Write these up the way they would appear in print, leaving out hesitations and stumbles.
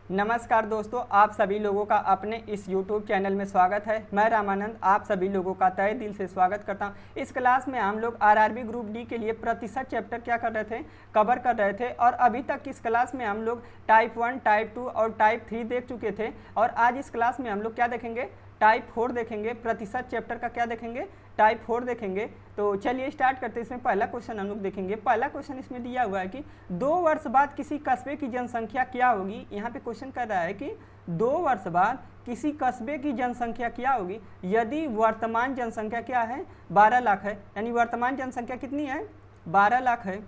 नमस्कार दोस्तों, आप सभी लोगों का अपने इस YouTube चैनल में स्वागत है। मैं रामानंद आप सभी लोगों का तहे दिल से स्वागत करता हूं। इस क्लास में हम लोग आरआरबी ग्रुप डी के लिए प्रतिशत चैप्टर क्या कर रहे थे, कवर कर रहे थे। और अभी तक इस क्लास में हम लोग टाइप 1, टाइप 2 और टाइप 3 देख चुके थे। और आज इस क्लास में हम लोग क्या देखेंगे, टाइप 4 देखेंगे। प्रतिशत चैप्टर का क्या देखेंगे, टाइप 4 देखेंगे। तो चलिए स्टार्ट करते हैं। इसमें पहला क्वेश्चन हम लोग देखेंगे। पहला क्वेश्चन इसमें दिया हुआ है कि 2 वर्ष बाद किसी कस्बे की जनसंख्या क्या होगी। यहाँ पे क्वेश्चन कर रहा है कि 2 वर्ष बाद किसी कस्बे की जनसंख्या क्या होगी यदि वर्तमान जनसंख्या क्या है, 12 लाख है। यानी वर्तमान जनसंख्या कितनी है, 12 लाख है।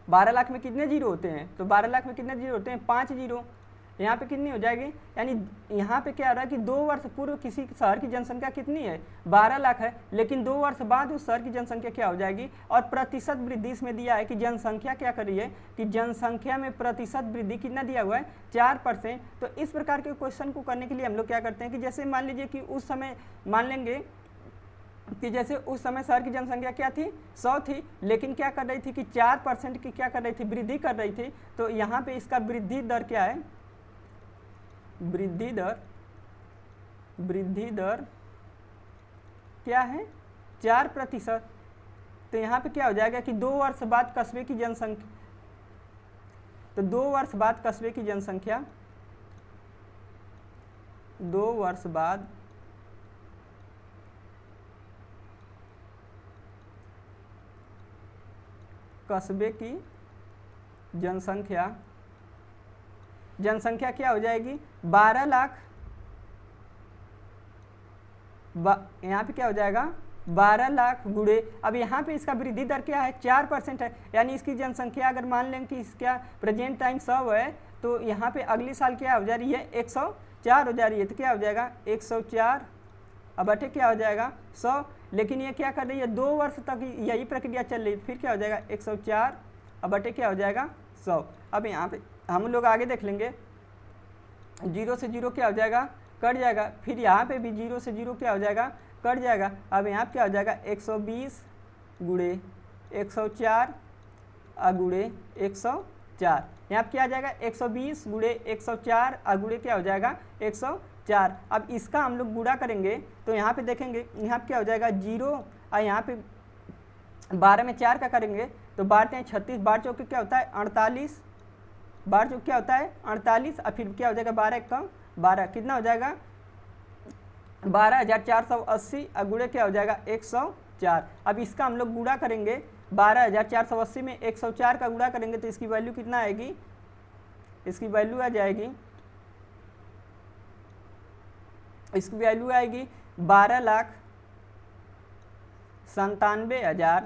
12 लाख में कितने जीरो होते हैं, तो 12 लाख में कितने जीरो होते हैं, 5 जीरो। यहाँ पे कितनी हो जाएगी, यानी यहाँ पे क्या आ रहा है कि 2 वर्ष पूर्व किसी शहर की जनसंख्या कितनी है, 12 लाख है। लेकिन 2 वर्ष बाद उस शहर की जनसंख्या क्या हो जाएगी। और प्रतिशत वृद्धि इसमें दिया है कि जनसंख्या क्या कर रही है, कि जनसंख्या में प्रतिशत वृद्धि कितना दिया हुआ है, 4%। तो इस प्रकार के क्वेश्चन को करने के लिए हम लोग क्या करते हैं कि जैसे मान लीजिए कि उस समय मान लेंगे कि जैसे उस समय शहर की जनसंख्या क्या थी, 100 थी। लेकिन क्या कर रही थी कि 4% की क्या कर रही थी, वृद्धि कर रही थी। तो यहाँ पे इसका वृद्धि दर क्या है, वृद्धि दर क्या है, 4%। तो यहाँ पे क्या हो जाएगा कि 2 वर्ष बाद कस्बे की जनसंख्या, तो 2 वर्ष बाद कस्बे की जनसंख्या, 2 वर्ष बाद कस्बे की जनसंख्या क्या हो जाएगी, 12 लाख। यहाँ पे क्या हो जाएगा, 12 लाख गुणे, अब यहाँ पे इसका वृद्धि दर क्या है, 4% है। यानी इसकी जनसंख्या अगर मान लें कि इसका प्रेजेंट टाइम 100 है, तो यहाँ पे अगली साल क्या हो जा रही है, 104 हो जा रही है। तो क्या हो जाएगा, 104 अब बटे क्या हो जाएगा, 100। लेकिन ये क्या कर रही है, 2 वर्ष तक यही प्रक्रिया चल रही है। फिर क्या हो जाएगा, 104 अब बटे क्या हो जाएगा, 100। अब यहाँ पे हम लोग आगे देख लेंगे, 0 से 0 क्या हो जाएगा, कट जाएगा। फिर यहाँ पे भी 0 से 0 क्या हो जाएगा, कट जाएगा। अब यहाँ पे क्या हो जाएगा, 120 गुणे 104 गुणे 104। यहाँ पे क्या आ जाएगा, 120 गुणे 104 गुणे क्या हो जाएगा, 104। अब इसका हम लोग गुणा करेंगे तो यहाँ पे देखेंगे, यहाँ पे क्या हो जाएगा 0 और यहाँ पे 12 में 4 का करेंगे तो 12 36, 12 चौके क्या होता है 48, 12 चौके क्या होता है 48। और फिर क्या हो जाएगा 12 कम 12, कितना हो जाएगा 12,480 और गुणे क्या हो जाएगा 104। अब इसका हम लोग गुणा करेंगे, 12,480 में 104 का गुणा करेंगे तो इसकी वैल्यू कितना आएगी, इसकी वैल्यू आ जाएगी, इसकी वैल्यू आएगी 12,97,000।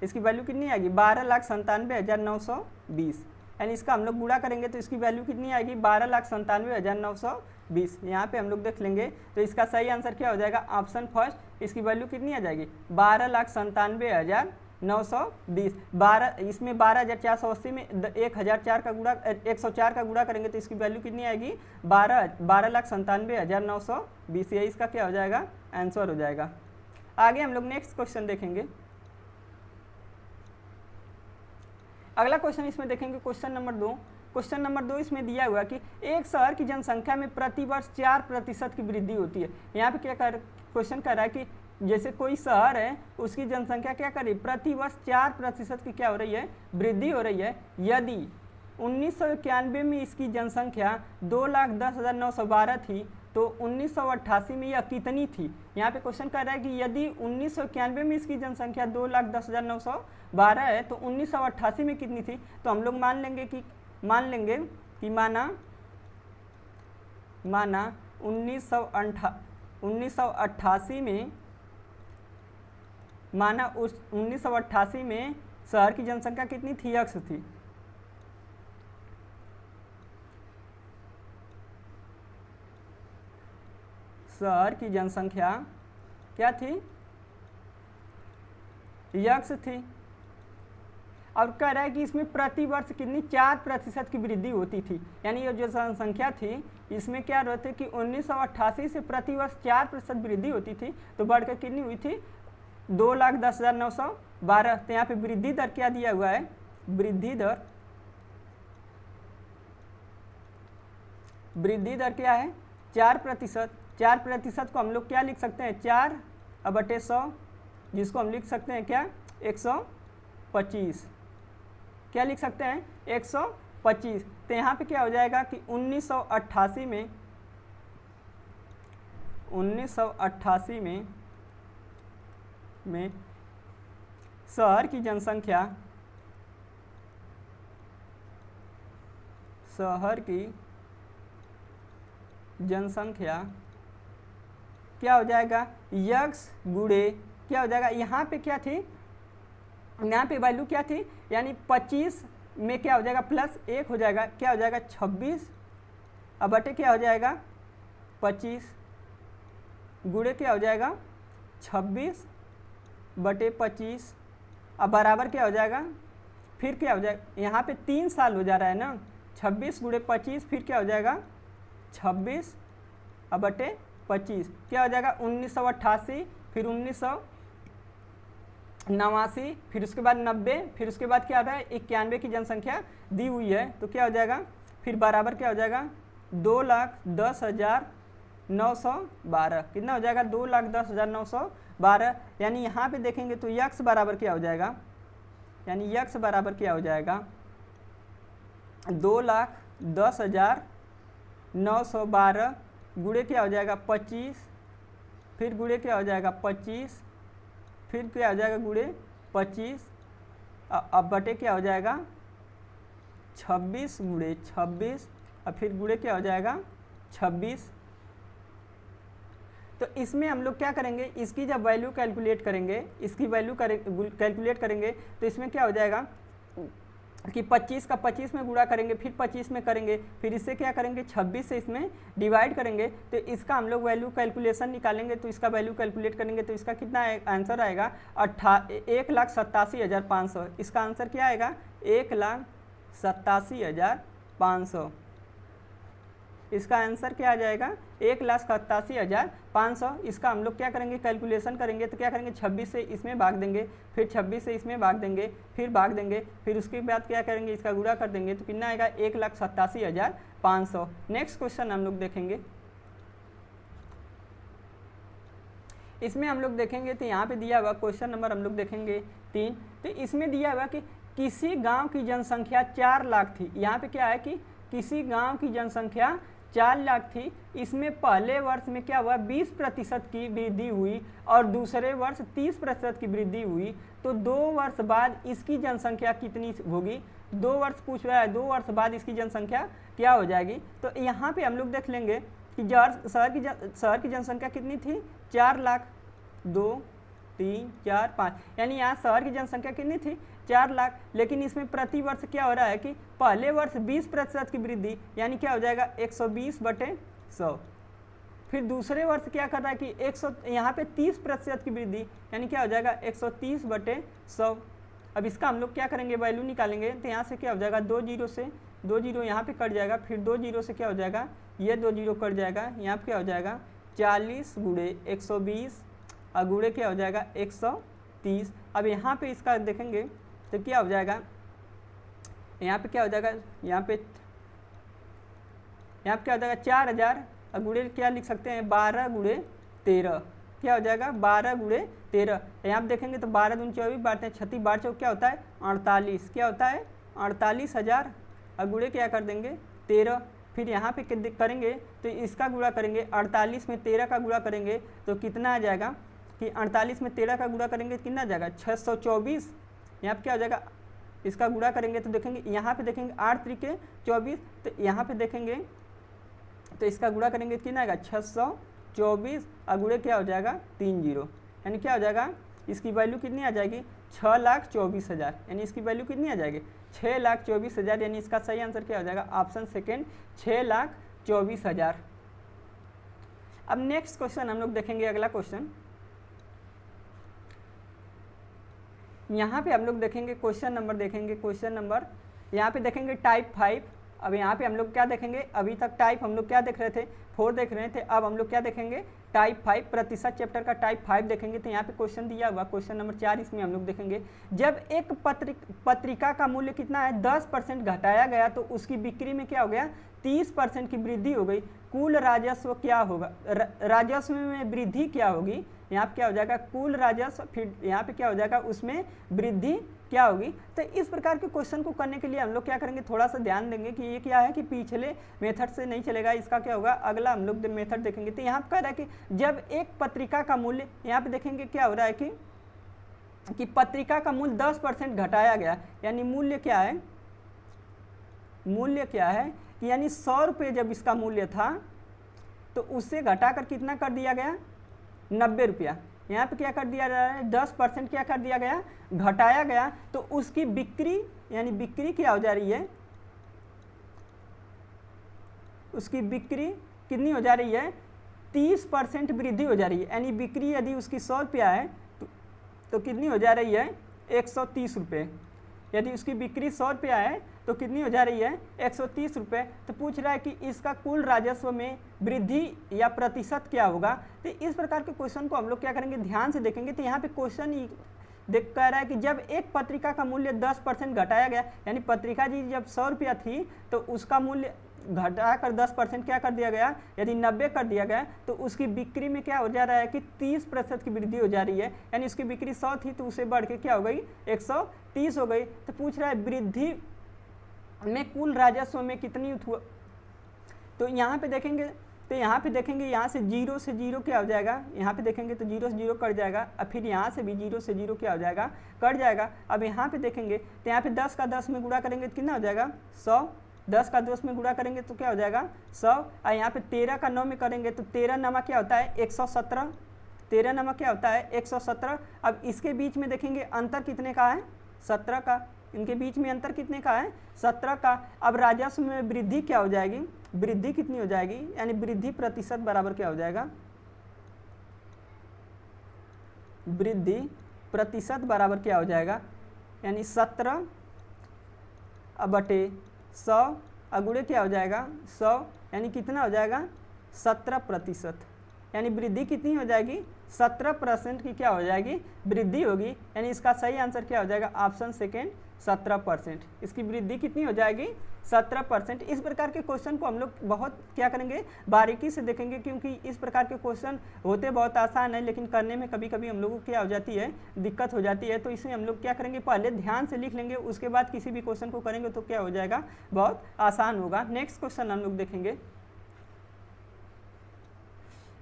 इसकी वैल्यू कितनी आएगी, 12,97,920। यानी इसका हम लोग गुणा करेंगे तो इसकी वैल्यू कितनी आएगी, 12,97,920। यहाँ पे हम लोग देख लेंगे तो इसका सही आंसर क्या हो जाएगा, ऑप्शन फर्स्ट। इसकी वैल्यू कितनी आ जाएगी, 12,97,920। 12 इसमें 12,480 में 1,004 का गुणा 104 का गुणा करेंगे तो इसकी वैल्यू कितनी आएगी, 12,97,920। यही इसका क्या हो जाएगा, आंसर हो जाएगा। आगे हम लोग नेक्स्ट क्वेश्चन देखेंगे। अगला क्वेश्चन इसमें देखेंगे, क्वेश्चन नंबर 2। क्वेश्चन नंबर 2 इसमें दिया हुआ कि एक शहर की जनसंख्या में प्रति वर्ष 4% की वृद्धि होती है। यहाँ पे क्या क्वेश्चन कर रहा है कि जैसे कोई शहर है, उसकी जनसंख्या क्या कर रही है, प्रति वर्ष 4% की क्या हो रही है, वृद्धि हो रही है। यदि 1991 में इसकी जनसंख्या 2,10,912 थी तो 1988 में यह कितनी थी। यहाँ पे क्वेश्चन कर रहा है कि यदि 1991 में इसकी जनसंख्या 2,10,912 है तो 1988 में कितनी थी। तो हम लोग मान लेंगे कि माना 1988 में, माना उस 1988 में शहर की जनसंख्या कितनी थी, x थी। शहर की जनसंख्या क्या थी, x थी। और कह रहा है कि इसमें प्रति वर्ष कितनी 4% की वृद्धि होती थी। यानी ये जो जनसंख्या थी इसमें क्या रहते कि 1988 से प्रति वर्ष 4% वृद्धि होती थी, तो बढ़कर कितनी हुई थी, 2,10,912। तो यहाँ पे वृद्धि दर क्या दिया हुआ है, वृद्धि दर वृद्धि दर क्या है 4%। 4% को हम लोग क्या लिख सकते हैं 4/100, जिसको हम लिख सकते हैं क्या 125। क्या लिख सकते हैं 125। तो यहाँ पे क्या हो जाएगा कि 1988 में शहर की जनसंख्या क्या हो जाएगा यक्स गुणे क्या हो जाएगा, यहाँ पे क्या थी, यहाँ पे वैल्यू क्या थी, यानी 25 में क्या हो जाएगा +1 हो जाएगा, क्या हो जाएगा 26 अब बटे क्या हो जाएगा 25 गुणे क्या हो जाएगा 26/25 अब बराबर क्या हो जाएगा, फिर क्या हो जाएगा, यहाँ पे 3 साल हो जा रहा है ना, 26 × 25 फिर क्या हो जाएगा 26/25 क्या हो जाएगा 1988, फिर 1989, फिर उसके बाद 90, फिर उसके बाद क्या होता है 91 की जनसंख्या दी हुई है, तो क्या हो जाएगा फिर बराबर क्या हो जाएगा 2,10,912 कितना हो जाएगा 2,10,912। यानी यहाँ पे देखेंगे तो यक्स बराबर क्या हो जाएगा, यानी यक्स बराबर क्या हो जाएगा 2,10,912 गुणे क्या हो जाएगा 25, फिर गुणे क्या हो जाएगा 25, फिर क्या हो जाएगा गुणे 25 अब बटे क्या हो जाएगा 26 × 26 और फिर गुणे क्या हो जाएगा 26। तो इसमें हम लोग क्या करेंगे, इसकी जब वैल्यू कैलकुलेट करेंगे, कैलकुलेट करेंगे तो इसमें क्या हो जाएगा कि 25 का 25 में गुणा करेंगे, फिर 25 में करेंगे, फिर इससे क्या करेंगे 26 से इसमें डिवाइड करेंगे, तो इसका हम लोग वैल्यू कैलकुलेशन निकालेंगे, तो इसका वैल्यू कैलकुलेट करेंगे तो इसका कितना आंसर आएगा 1,87,500। इसका आंसर क्या आएगा 1,87,500। इसका आंसर क्या आ जाएगा 1,87,500। इसका हम लोग क्या करेंगे कैलकुलेशन करेंगे, तो क्या करेंगे 26 से इसमें भाग देंगे, फिर 26 से इसमें भाग देंगे, फिर भाग देंगे, फिर उसके बाद क्या करेंगे इसका गुणा कर देंगे, तो कितना आएगा 1,87,500। नेक्स्ट क्वेश्चन हम लोग देखेंगे, इसमें हम लोग देखेंगे तो यहाँ पे दिया हुआ क्वेश्चन नंबर हम लोग देखेंगे 3। तो इसमें दिया हुआ कि किसी गाँव की जनसंख्या 4 लाख थी। यहाँ पे क्या है कि किसी गाँव की जनसंख्या 4 लाख थी, इसमें पहले वर्ष में क्या हुआ 20% की वृद्धि हुई और दूसरे वर्ष 30% की वृद्धि हुई, तो 2 वर्ष बाद इसकी जनसंख्या कितनी होगी। 2 वर्ष पूछ रहा है, 2 वर्ष बाद इसकी जनसंख्या क्या हो जाएगी। तो यहाँ पे हम लोग देख लेंगे कि शहर की जनसंख्या कितनी थी 4 लाख, 2 3 4 5, यानी यहाँ शहर की जनसंख्या कितनी थी 4 लाख, लेकिन इसमें प्रति वर्ष क्या हो रहा है कि पहले वर्ष 20% की वृद्धि, यानी क्या हो जाएगा 120/100, फिर दूसरे वर्ष क्या कर रहा है कि 100 यहाँ पे 30% की वृद्धि, यानी क्या हो जाएगा 130/100। अब इसका हम लोग क्या करेंगे वैल्यू निकालेंगे, तो यहाँ से क्या हो जाएगा 2 जीरो से 2 जीरो यहाँ पे कट जाएगा, फिर 2 जीरो से क्या हो जाएगा ये 2 जीरो कट जाएगा, यहाँ पे क्या हो जाएगा 40 × 120 और गुणे क्या हो जाएगा 130। अब यहाँ पे इसका देखेंगे तो क्या हो जाएगा, यहाँ पे क्या हो जाएगा, यहाँ पे क्या हो जाएगा 4000 और गुणे क्या लिख सकते हैं 12 × 13, क्या हो जाएगा 12 × 13। यहाँ पे देखेंगे तो 12 दूनी 24 बारते हैं 36 12 चौक क्या होता है 48, क्या होता है 48,000 और गुणे क्या कर देंगे 13। फिर यहाँ पे करेंगे तो इसका गुणा करेंगे 48 में 13 का गुणा करेंगे तो कितना आ जाएगा कि 48 में 13 का गुणा करेंगे कितना आ जाएगा 624। यहाँ पे क्या हो जाएगा इसका गुणा करेंगे तो देखेंगे यहाँ पे देखेंगे 8 त्रिके 24, तो यहाँ पे देखेंगे तो इसका गुणा करेंगे कितना आएगा 624 और गुणे क्या हो जाएगा 30, यानी क्या हो जाएगा इसकी वैल्यू कितनी आ जाएगी 6,24,000, यानी इसकी वैल्यू कितनी आ जाएगी 6,24,000, यानी इसका सही आंसर क्या हो जाएगा ऑप्शन सेकेंड 6,24,000। अब नेक्स्ट क्वेश्चन हम लोग देखेंगे, अगला क्वेश्चन यहाँ पे हम लोग देखेंगे क्वेश्चन नंबर यहाँ पे देखेंगे टाइप 5। अब यहाँ पे हम लोग क्या देखेंगे, अभी तक टाइप हम लोग क्या देख रहे थे 4 देख रहे थे, अब हम लोग क्या देखेंगे टाइप 5 प्रतिशत चैप्टर का टाइप 5 देखेंगे तो यहाँ पे क्वेश्चन दिया हुआ क्वेश्चन नंबर 4, इसमें हम लोग देखेंगे जब एक पत्रिका का मूल्य कितना है 10% घटाया गया तो उसकी बिक्री में क्या हो गया 30% की वृद्धि हो गई, कुल राजस्व क्या होगा, राजस्व में वृद्धि क्या होगी, यहाँ पे क्या हो जाएगा कुल राजस्व, फिर यहाँ पे क्या हो जाएगा उसमें वृद्धि क्या होगी। तो इस प्रकार के क्वेश्चन को करने के लिए हम लोग क्या करेंगे, थोड़ा सा ध्यान देंगे कि ये क्या है कि पिछले मेथड से नहीं चलेगा, इसका क्या होगा अगला हम लोग मेथड देखेंगे। तो यहाँ पे कह रहा है कि जब एक पत्रिका का मूल्य, यहाँ पे देखेंगे क्या हो रहा है कि पत्रिका का मूल्य 10% घटाया गया, यानी मूल्य क्या है, मूल्य क्या है कि यानी 100 रुपये जब इसका मूल्य था तो उससे घटाकर कितना कर दिया गया 90 रुपया। यहाँ पे क्या कर दिया जा रहा है 10% क्या कर दिया गया घटाया गया, तो उसकी बिक्री यानी बिक्री क्या हो जा रही है, उसकी बिक्री कितनी हो जा रही है 30% वृद्धि हो जा रही है। यानी बिक्री यदि उसकी 100 रुपया है तो कितनी हो जा रही है 130 रुपये। यदि उसकी बिक्री 100 रुपया है तो कितनी हो जा रही है 130 रुपये। तो पूछ रहा है कि इसका कुल राजस्व में वृद्धि या प्रतिशत क्या होगा। तो इस प्रकार के क्वेश्चन को हम लोग क्या करेंगे ध्यान से देखेंगे। तो यहाँ पे क्वेश्चन देख कह रहा है कि जब एक पत्रिका का मूल्य 10% घटाया गया, यानी पत्रिका जी जब 100 रुपया थी तो उसका मूल्य घटाकर 10% क्या कर दिया गया, यदि 90 कर दिया गया तो उसकी बिक्री में क्या हो जा रहा है कि 30% की वृद्धि हो जा रही है। यानी उसकी बिक्री 100 थी तो उसे बढ़ के क्या हो गई 130 हो गई। तो पूछ रहा है वृद्धि में कुल राजस्व में कितनी हुआ। तो यहाँ पे देखेंगे यहाँ से 0 से 0 क्या हो जाएगा, यहाँ पे देखेंगे तो 0 से 0 कट जाएगा, और फिर यहाँ से भी 0 से 0 क्या हो जाएगा कट जाएगा। अब यहाँ पे देखेंगे तो यहाँ पे 10 का 10 में गुणा करेंगे तो कितना हो जाएगा 100, 10 का 10 में गुणा करेंगे तो क्या हो जाएगा 100, और यहाँ पे 13 का 9 में करेंगे तो 13 नमक क्या होता है 117, 13 नमक क्या होता है 117। अब इसके बीच में देखेंगे अंतर कितने का है 17 का, इनके बीच में अंतर कितने का है 17 का। अब राजस्व में वृद्धि क्या हो जाएगी, वृद्धि कितनी हो जाएगी, यानी वृद्धि प्रतिशत बराबर क्या हो जाएगा, वृद्धि प्रतिशत बराबर क्या हो जाएगा, यानी 17 बटे 100 अगुड़े क्या हो जाएगा 100, यानी कितना हो जाएगा 17%। यानी वृद्धि कितनी हो जाएगी 17% की क्या हो जाएगी वृद्धि होगी। यानी इसका सही आंसर क्या हो जाएगा ऑप्शन सेकेंड 17%। इसकी वृद्धि कितनी हो जाएगी 17%। इस प्रकार के क्वेश्चन को हम लोग बहुत क्या करेंगे बारीकी से देखेंगे, क्योंकि इस प्रकार के क्वेश्चन होते बहुत आसान है लेकिन करने में कभी कभी हम लोगों को क्या हो जाती है दिक्कत हो जाती है। तो इसे हम लोग क्या करेंगे पहले ध्यान से लिख लेंगे, उसके बाद किसी भी क्वेश्चन को करेंगे तो क्या हो जाएगा बहुत आसान होगा। नेक्स्ट क्वेश्चन हम लोग देखेंगे,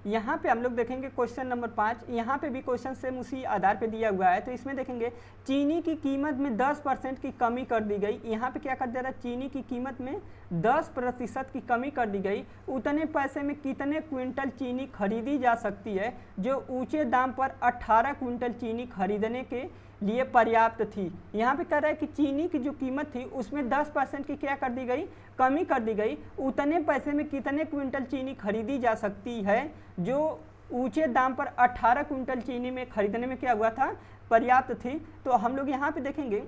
यहाँ पे हम लोग देखेंगे क्वेश्चन नंबर 5। यहाँ पे भी क्वेश्चन सेम उसी आधार पे दिया हुआ है। तो इसमें देखेंगे चीनी की कीमत में 10% की कमी कर दी गई। यहाँ पे क्या कर दिया रहा है चीनी की कीमत में 10% की कमी कर दी गई। उतने पैसे में कितने क्विंटल चीनी खरीदी जा सकती है जो ऊंचे दाम पर 18 क्विंटल चीनी खरीदने के लिए पर्याप्त थी। यहाँ पे कह रहा है कि चीनी की जो कीमत थी उसमें 10% की क्या कर दी गई कमी कर दी गई। उतने पैसे में कितने क्विंटल चीनी खरीदी जा सकती है जो ऊंचे दाम पर 18 क्विंटल चीनी में खरीदने में क्या हुआ था पर्याप्त थी। तो हम लोग यहाँ पे देखेंगे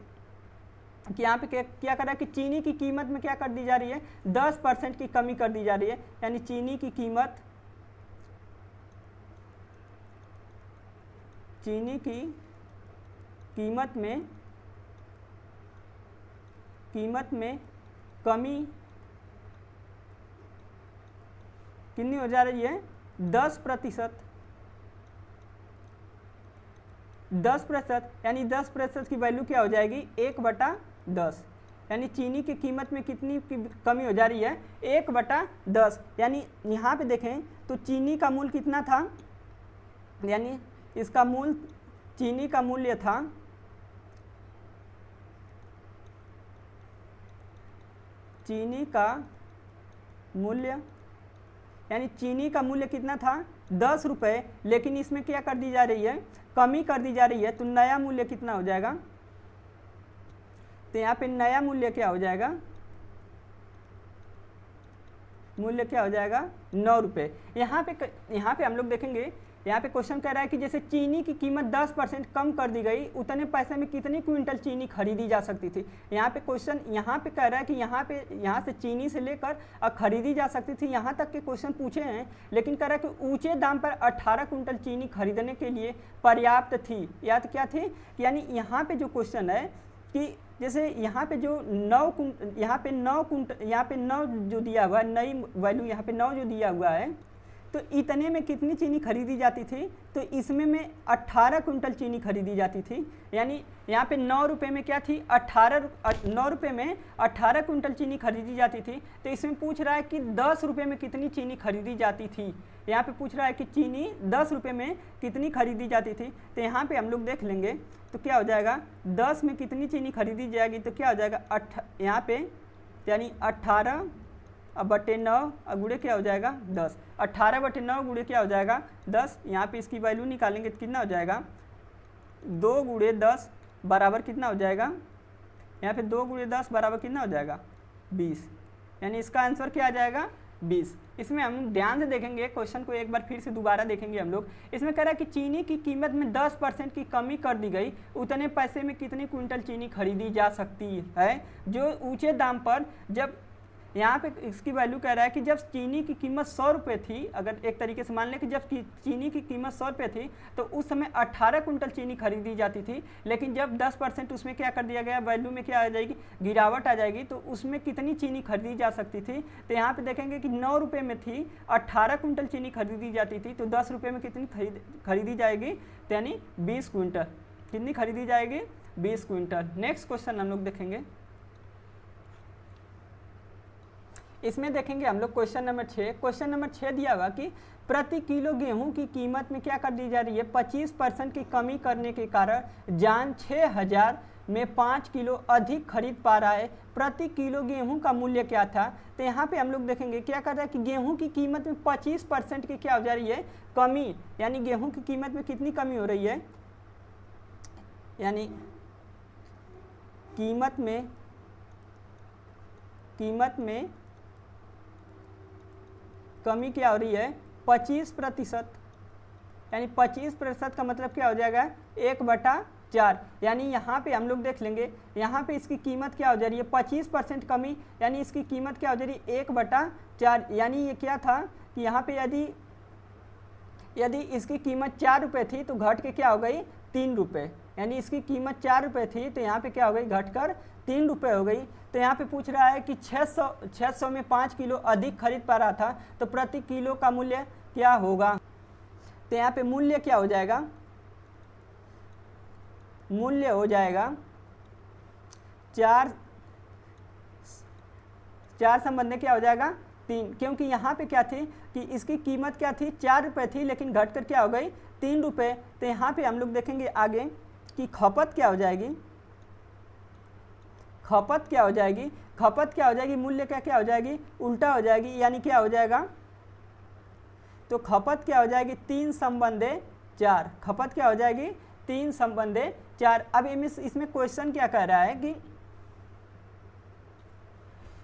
कि यहाँ पे क्या कर रहा है कि चीनी की कीमत में क्या कर दी जा रही है 10% की कमी कर दी जा रही है। यानी चीनी की कीमत में कमी कितनी हो जा रही है 10%। 10%, यानी 10% की वैल्यू क्या हो जाएगी 1/10। यानी चीनी की कीमत में कितनी की कमी हो जा रही है 1/10। यानी यहाँ पे देखें तो चीनी का मूल्य कितना था, यानी इसका मूल चीनी का मूल्य था यानी चीनी का मूल्य कितना था 10 रुपये, लेकिन इसमें क्या कर दी जा रही है कमी कर दी जा रही है। तो नया मूल्य कितना हो जाएगा, तो यहाँ पे नया मूल्य क्या हो जाएगा, मूल्य क्या हो जाएगा 9 रुपये। यहाँ पे हम लोग देखेंगे यहाँ पे क्वेश्चन कह रहा है कि जैसे चीनी की कीमत 10% कम कर दी गई, उतने पैसे में कितनी क्विंटल चीनी खरीदी जा सकती थी। यहाँ पे क्वेश्चन यहाँ पे कह रहा है कि यहाँ से चीनी से लेकर खरीदी जा सकती थी, यहाँ तक के क्वेश्चन पूछे हैं, लेकिन कह रहा है कि ऊंचे दाम पर 18 कुंटल चीनी खरीदने के लिए पर्याप्त थी। या तो क्या थी, यानी यहाँ पे जो क्वेश्चन है कि जैसे यहाँ पे जो 9 जो दिया हुआ है, नई वैल्यू यहाँ पे 9 जो दिया हुआ है, तो इतने में कितनी चीनी खरीदी जाती थी, तो इसमें 18 कुंटल चीनी खरीदी जाती थी। यानी यहाँ पे 9 रुपये में क्या थी, 9 रुपये में 18 कुंटल चीनी खरीदी जाती थी। तो इसमें पूछ रहा है कि 10 रुपये में कितनी चीनी खरीदी जाती थी। यहाँ पे पूछ रहा है कि चीनी 10 रुपये में कितनी खरीदी जाती थी। तो यहाँ पे हम लोग देख लेंगे तो क्या हो जाएगा, 10 में कितनी चीनी खरीदी जाएगी, तो क्या हो जाएगा यहाँ पे यानी 18 बटे 9 गुणे क्या हो जाएगा 10। 18 बटे 9 गुणे क्या हो जाएगा 10। यहाँ पे इसकी वैल्यू निकालेंगे तो कितना हो जाएगा, 2 गुणे 10 बराबर कितना हो जाएगा, यहाँ पे 2 गुणे 10 बराबर कितना हो जाएगा 20। यानी इसका आंसर क्या आ जाएगा 20। इसमें हम ध्यान से देखेंगे क्वेश्चन को, एक बार फिर से दोबारा देखेंगे हम लोग। इसमें कह रहा है कि चीनी की कीमत में 10% की कमी कर दी गई, उतने पैसे में कितनी क्विंटल चीनी खरीदी जा सकती है। जो ऊंचे दाम पर, जब यहाँ पे इसकी वैल्यू कह रहा है कि जब चीनी की कीमत 100 रुपये थी, अगर एक तरीके से मान लें कि जब चीनी की कीमत 100 रुपये थी तो उस समय 18 कुंटल चीनी खरीदी जाती थी। लेकिन जब 10% उसमें क्या कर दिया गया, वैल्यू में क्या आ जाएगी, गिरावट आ जाएगी, तो उसमें कितनी चीनी खरीदी जा सकती थी। तो यहाँ पे देखेंगे कि 9 रुपये में थी, 18 कुंटल चीनी खरीदी जाती थी, तो 10 रुपये में कितनी खरीदी जाएगी, तो यानी 20 क्विंटल। कितनी खरीदी जाएगी, 20 क्विंटल। नेक्स्ट क्वेश्चन हम लोग देखेंगे। इसमें देखेंगे हम लोग क्वेश्चन नंबर 6। क्वेश्चन नंबर 6 दिया हुआ कि प्रति किलो गेहूं की कीमत में क्या कर दी जा रही है, 25% की कमी करने के कारण जान 6000 में 5 किलो अधिक खरीद पा रहा है। प्रति किलो गेहूं का मूल्य क्या था। तो यहाँ पे हम लोग देखेंगे क्या कर रहा है कि गेहूं की कीमत में 25% की क्या हो जा रही है, कमी। यानी गेहूं की कीमत में कितनी कमी हो रही है, यानी कीमत में कमी क्या हो रही है, 25%। यानी 25% का मतलब क्या हो जाएगा, 1/4। यानी यहाँ पे हम लोग देख लेंगे, यहाँ पे इसकी कीमत क्या हो जा रही है, 25% कमी, यानी इसकी कीमत क्या हो जा रही है, 1/4। यानी ये क्या था कि यहाँ पे यदि इसकी कीमत 4 रुपये थी तो घट के क्या हो गई 3 रुपये। यानी इसकी कीमत 4 रुपये थी तो यहाँ पे क्या हो गई, घटकर 3 रुपये हो गई। तो यहाँ पे पूछ रहा है कि 600 में 5 किलो अधिक खरीद पा रहा था, तो प्रति किलो का मूल्य क्या होगा। तो यहाँ पे मूल्य क्या हो जाएगा, मूल्य हो जाएगा 4 संबंध क्या हो जाएगा 3, क्योंकि यहाँ पे क्या थी कि इसकी कीमत क्या थी, 4 रुपये थी, लेकिन घटकर क्या हो गई 3 रुपये। तो यहाँ पे हम लोग देखेंगे आगे कि खपत क्या हो जाएगी, खपत क्या हो जाएगी, मूल्य क्या हो जाएगी, उल्टा हो जाएगी। यानी क्या हो जाएगा, तो खपत क्या हो जाएगी 3 संबंधे 4। खपत क्या हो जाएगी 3 संबंधे 4। अब इसमें क्वेश्चन क्या कह रहा है कि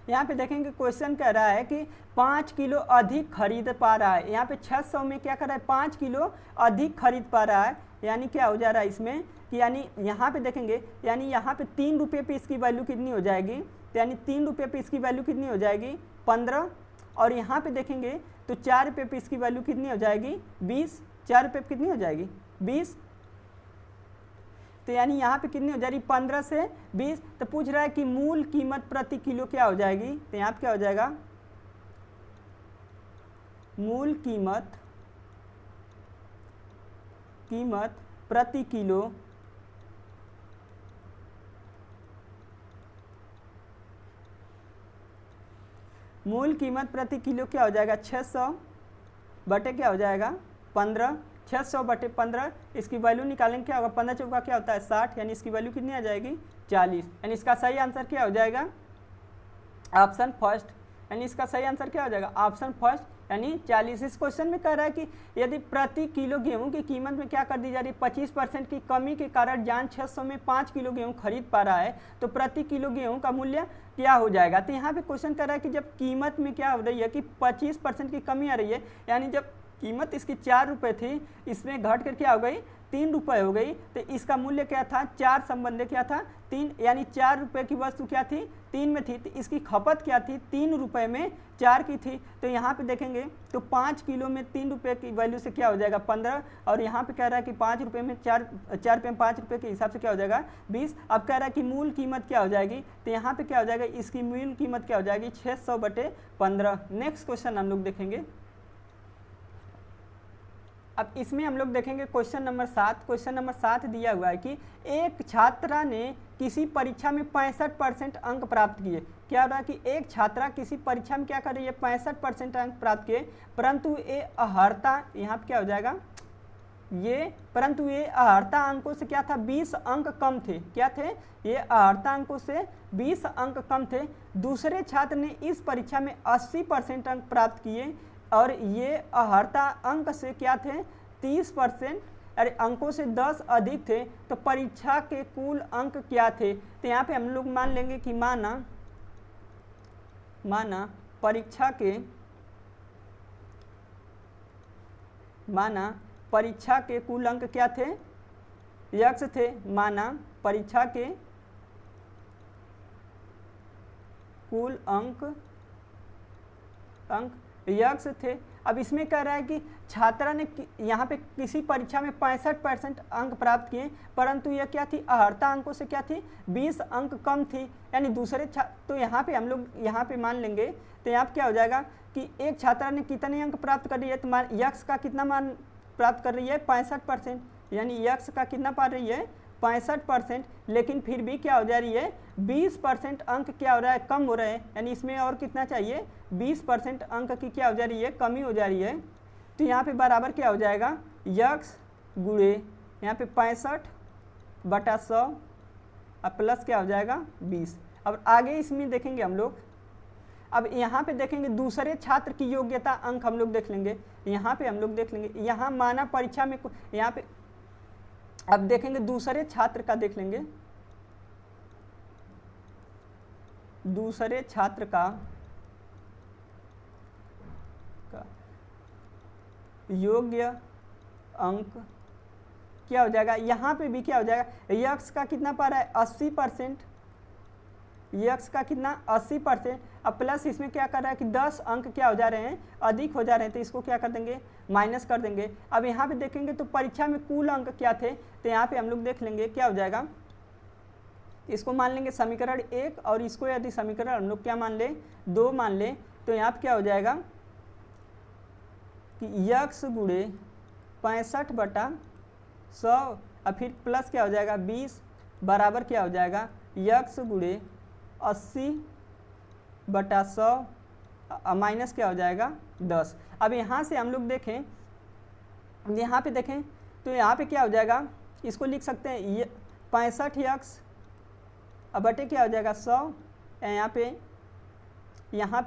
यहाँ पे देखेंगे क्वेश्चन कह रहा है कि 5 किलो अधिक खरीद पा रहा है। यहाँ पे 600 में क्या कर रहा है, 5 किलो अधिक खरीद पा रहा है। यानी क्या हो जा रहा है इसमें कि यानी यहाँ पे देखेंगे, यानी यहाँ पे 3 रुपये पे इसकी वैल्यू कितनी हो जाएगी, तो यानी 3 रुपये पे इसकी वैल्यू कितनी हो जाएगी 15। और यहाँ पे देखेंगे तो 4 रुपये पे इसकी वैल्यू कितनी हो जाएगी 20। 4 रुपये पे कितनी हो जाएगी 20। तो यानी यहाँ पे कितनी हो जा रही 15 से 20। तो पूछ रहा है कि मूल कीमत प्रति किलो क्या हो जाएगी। तो यहाँ पे क्या हो जाएगा, मूल कीमत प्रति किलो क्या हो जाएगा 600 बटे क्या हो जाएगा 15। 600 बटे 15 इसकी वैल्यू निकालेंगे, क्या होगा 15 चौका क्या होता है 60। यानी इसकी वैल्यू कितनी आ जाएगी 40। यानी इसका सही आंसर क्या हो जाएगा, ऑप्शन फर्स्ट। यानी इसका सही आंसर क्या हो जाएगा, ऑप्शन फर्स्ट, यानी 40। इस क्वेश्चन में कह रहा है कि यदि प्रति किलो गेहूं की कीमत में क्या कर दी जा रही है, 25% की कमी के कारण जान 600 में 5 किलो गेहूं खरीद पा रहा है, तो प्रति किलो गेहूं का मूल्य क्या हो जाएगा। तो यहाँ पे क्वेश्चन कर रहा है कि जब कीमत में क्या हो रही है कि 25% की कमी आ रही है, यानी जब कीमत इसकी 4 रुपये थी, इसमें घट कर क्या हो गई 3 रुपये हो गई। तो इसका मूल्य क्या था 4 संबंध क्या था 3, यानी 4 रुपये की वस्तु क्या थी 3 में थी, तो इसकी खपत क्या थी 3 रुपये में 4 की थी। तो यहाँ पे देखेंगे तो 5 किलो में 3 रुपये की वैल्यू से क्या हो जाएगा 15, और यहाँ पे कह रहा है कि 5 रुपये में 4 रुपये में 5 रुपये के हिसाब से क्या हो जाएगा 20। अब कह रहा है कि मूल कीमत क्या हो जाएगी, तो यहाँ पे क्या हो जाएगा इसकी मूल कीमत क्या हो जाएगी 600/15। नेक्स्ट क्वेश्चन हम लोग देखेंगे। अब इसमें हम लोग देखेंगे क्वेश्चन नंबर 7। क्वेश्चन नंबर 7 दिया हुआ है कि एक छात्रा ने किसी परीक्षा में 65% अंक प्राप्त किए। क्या हो रहा है कि एक छात्रा किसी परीक्षा में क्या कर रही है 65% अंक प्राप्त किए, परंतु ये अहर्ता, यहाँ पे क्या हो जाएगा परंतु ये अहर्ता अंकों से क्या था 20 अंक कम थे। क्या थे ये अहर्ता अंकों से 20 अंक कम थे। दूसरे छात्र ने इस परीक्षा में 80% अंक प्राप्त किए और ये अहर्ता अंक से क्या थे 30%, अरे अंकों से 10 अधिक थे, तो परीक्षा के कुल अंक क्या थे। तो यहाँ पे हम लोग मान लेंगे कि माना परीक्षा के कुल अंक क्या थे यक्ष थे। माना परीक्षा के कुल अंक यक्ष थे। अब इसमें कह रहा है कि छात्रा ने यहाँ पे किसी परीक्षा में 65% अंक प्राप्त किए, परंतु यह क्या थी अहर्ता अंकों से क्या थी 20 अंक कम थी, यानी दूसरे तो यहाँ पे हम लोग यहाँ पे मान लेंगे। तो यहाँ पे क्या हो जाएगा कि एक छात्रा ने कितने अंक प्राप्त कर रही है, तो यक्ष का कितना मान प्राप्त कर रही है 65%, यानी यक्ष का कितना पा रही है 65%, लेकिन फिर भी क्या हो जा रही है 20% अंक क्या हो रहा है कम हो रहे हैं, यानी इसमें और कितना चाहिए 20% अंक की क्या हो जा रही है कमी हो जा रही है। तो यहाँ पे बराबर क्या हो जाएगा यक्ष गुणे यहाँ पे 65/100 और प्लस क्या हो जाएगा 20। अब आगे इसमें देखेंगे हम लोग। अब यहाँ पे देखेंगे दूसरे छात्र की योग्यता अंक हम लोग देख लेंगे। यहाँ पे हम लोग देख लेंगे, यहाँ माना परीक्षा में यहाँ पे अब देखेंगे दूसरे छात्र का देख लेंगे। दूसरे छात्र का योग्य अंक क्या हो जाएगा, यहाँ पे भी क्या हो जाएगा यक्ष का कितना पा रहा है 80%, यक्ष का कितना 80%। अब प्लस इसमें क्या कर रहा है कि 10 अंक क्या हो जा रहे हैं अधिक हो जा रहे हैं, तो इसको क्या कर देंगे माइनस कर देंगे। अब यहाँ पे देखेंगे तो परीक्षा में कुल अंक क्या थे, तो यहाँ पे हम लोग देख लेंगे क्या हो जाएगा, इसको मान लेंगे समीकरण 1 और इसको यदि समीकरण हम लोग क्या मान ले 2 मान ले, तो यहाँ पे क्या हो जाएगा कि यक्ष गुणे 65/100 और फिर प्लस क्या हो जाएगा 20 बराबर क्या हो जाएगा यक्ष गुणे 80/100 माइनस क्या हो जाएगा 10। अब यहाँ से हम लोग देखें, यहाँ पे देखें तो यहाँ पे क्या हो जाएगा, इसको लिख सकते हैं 65 यक्ष अब बटे क्या हो जाएगा 100, यहाँ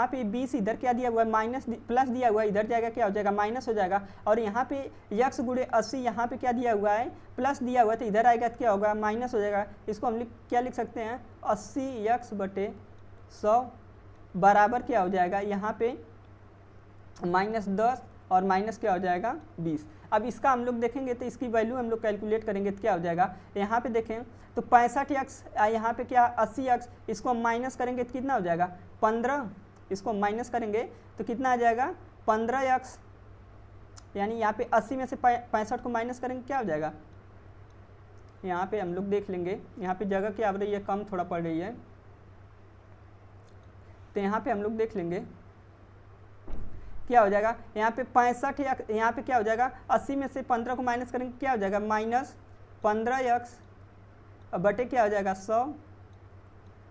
पे 20 इधर क्या दिया हुआ है माइनस प्लस दिया हुआ है, इधर जाएगा क्या हो जाएगा माइनस हो जाएगा, और यहाँ पे यक्ष गुणे 80 यहाँ पे क्या दिया हुआ है प्लस दिया हुआ है, तो इधर आएगा तो क्या होगा माइनस हो जाएगा। इसको हम क्या लिख सकते हैं 80 यक्ष बटे 100 बराबर क्या हो जाएगा यहाँ पे -10 और माइनस क्या हो जाएगा 20। अब इसका हम लोग देखेंगे तो इसकी वैल्यू हम लोग कैलकुलेट करेंगे तो क्या हो जाएगा, यहाँ पे देखें तो 65 यक्ष यहाँ पे क्या 80 यक्ष, इसको हम माइनस करेंगे तो कितना हो जाएगा 15, इसको माइनस करेंगे तो कितना आ जाएगा 15 यक्ष, यानी यहाँ पे 80 में से 65 को माइनस करेंगे क्या हो जाएगा, यहाँ पे हम लोग देख लेंगे, यहाँ पे जगह क्या आ रही है कम थोड़ा पड़ रही है, तो यहाँ पे हम लोग देख लेंगे क्या हो जाएगा, यहाँ पे 65 यक्ष, यहाँ पे क्या हो जाएगा 80 में से 15 को माइनस करेंगे क्या हो जाएगा -15 यक्ष बटे क्या हो जाएगा 100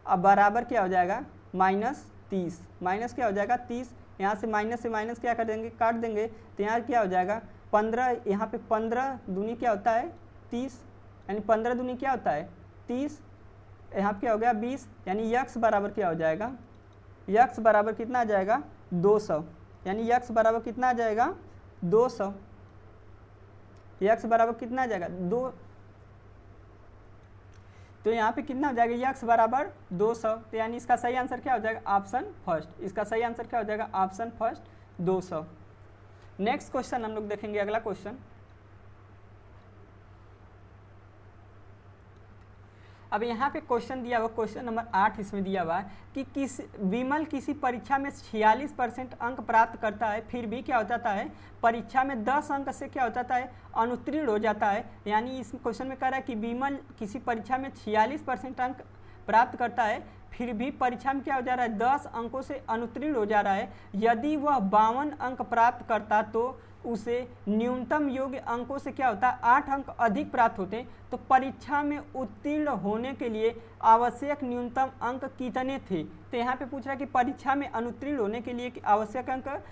अब बराबर क्या हो जाएगा -30, माइनस क्या हो जाएगा 30, यहाँ से माइनस क्या कर देंगे काट देंगे, तो यहाँ क्या हो जाएगा 15, यहाँ पे 15 दूनी क्या होता है 30, यानी 15 दूनी क्या होता है 30, यहाँ पे क्या हो गया 20, यानी यक्ष बराबर क्या हो जाएगा, यक्ष बराबर कितना आ जाएगा 200, यानी यक्ष बराबर कितना आ जाएगा 200, यक्ष बराबर कितना आ जाएगा 2, तो यहाँ पे कितना हो जाएगा यक्ष बराबर 200, तो यानी इसका सही आंसर क्या हो जाएगा ऑप्शन फर्स्ट, इसका सही आंसर क्या हो जाएगा ऑप्शन फर्स्ट 200। नेक्स्ट क्वेश्चन हम लोग देखेंगे, अगला क्वेश्चन। अब यहाँ पे क्वेश्चन दिया हुआ, क्वेश्चन नंबर 8 इसमें दिया हुआ है कि विमल किसी परीक्षा में 46% अंक प्राप्त करता है, फिर भी क्या हो जाता है, परीक्षा में 10 अंक से क्या हो जाता है, अनुत्तीर्ण हो जाता है। यानी इस क्वेश्चन में कह रहा है कि विमल किसी परीक्षा में 46% अंक प्राप्त करता है, फिर भी परीक्षा में क्या हो जा रहा है, 10 अंकों से अनुत्तीर्ण हो जा रहा है। यदि वह 52 अंक प्राप्त करता तो उसे न्यूनतम योग्य अंकों से क्या होता है, 8 अंक अधिक प्राप्त होते हैं। तो परीक्षा में उत्तीर्ण होने के लिए आवश्यक न्यूनतम अंक कितने थे? तो यहाँ पे पूछ रहा है कि परीक्षा में अनुत्तीर्ण होने के लिए आवश्यक अंक,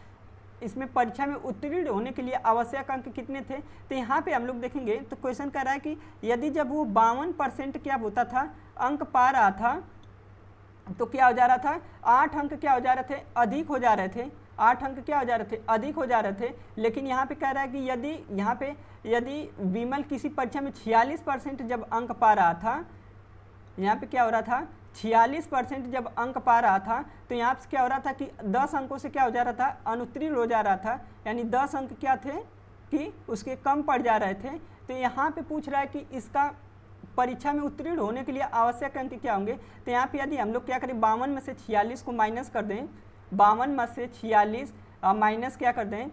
इसमें परीक्षा में उत्तीर्ण होने के लिए आवश्यक अंक कितने थे? तो यहाँ पे हम लोग देखेंगे तो क्वेश्चन कह रहा है कि यदि जब वो 52% क्या होता था, अंक पा रहा था, तो क्या हो जा रहा था, 8 अंक क्या हो जा रहे थे, अधिक हो जा रहे थे। 8 अंक क्या हो जा रहे थे, अधिक हो जा रहे थे। लेकिन यहाँ पे कह रहा है कि यदि विमल किसी परीक्षा में 46% जब अंक पा रहा था, यहाँ पे क्या हो रहा था, 46% जब अंक पा रहा था, तो यहाँ पे क्या हो रहा था कि 10 अंकों से क्या हो जा रहा था, अनुत्तीर्ण हो जा रहा था। यानी 10 अंक क्या थे कि उसके कम पड़ जा रहे थे। तो यहाँ पे पूछ रहा है कि इसका परीक्षा में उत्तीर्ण होने के लिए आवश्यक अंक क्या होंगे? तो यहाँ पे यदि हम लोग क्या करें, 52 में से 46 को माइनस कर दें, 52 में से 46 माइनस क्या कर दें,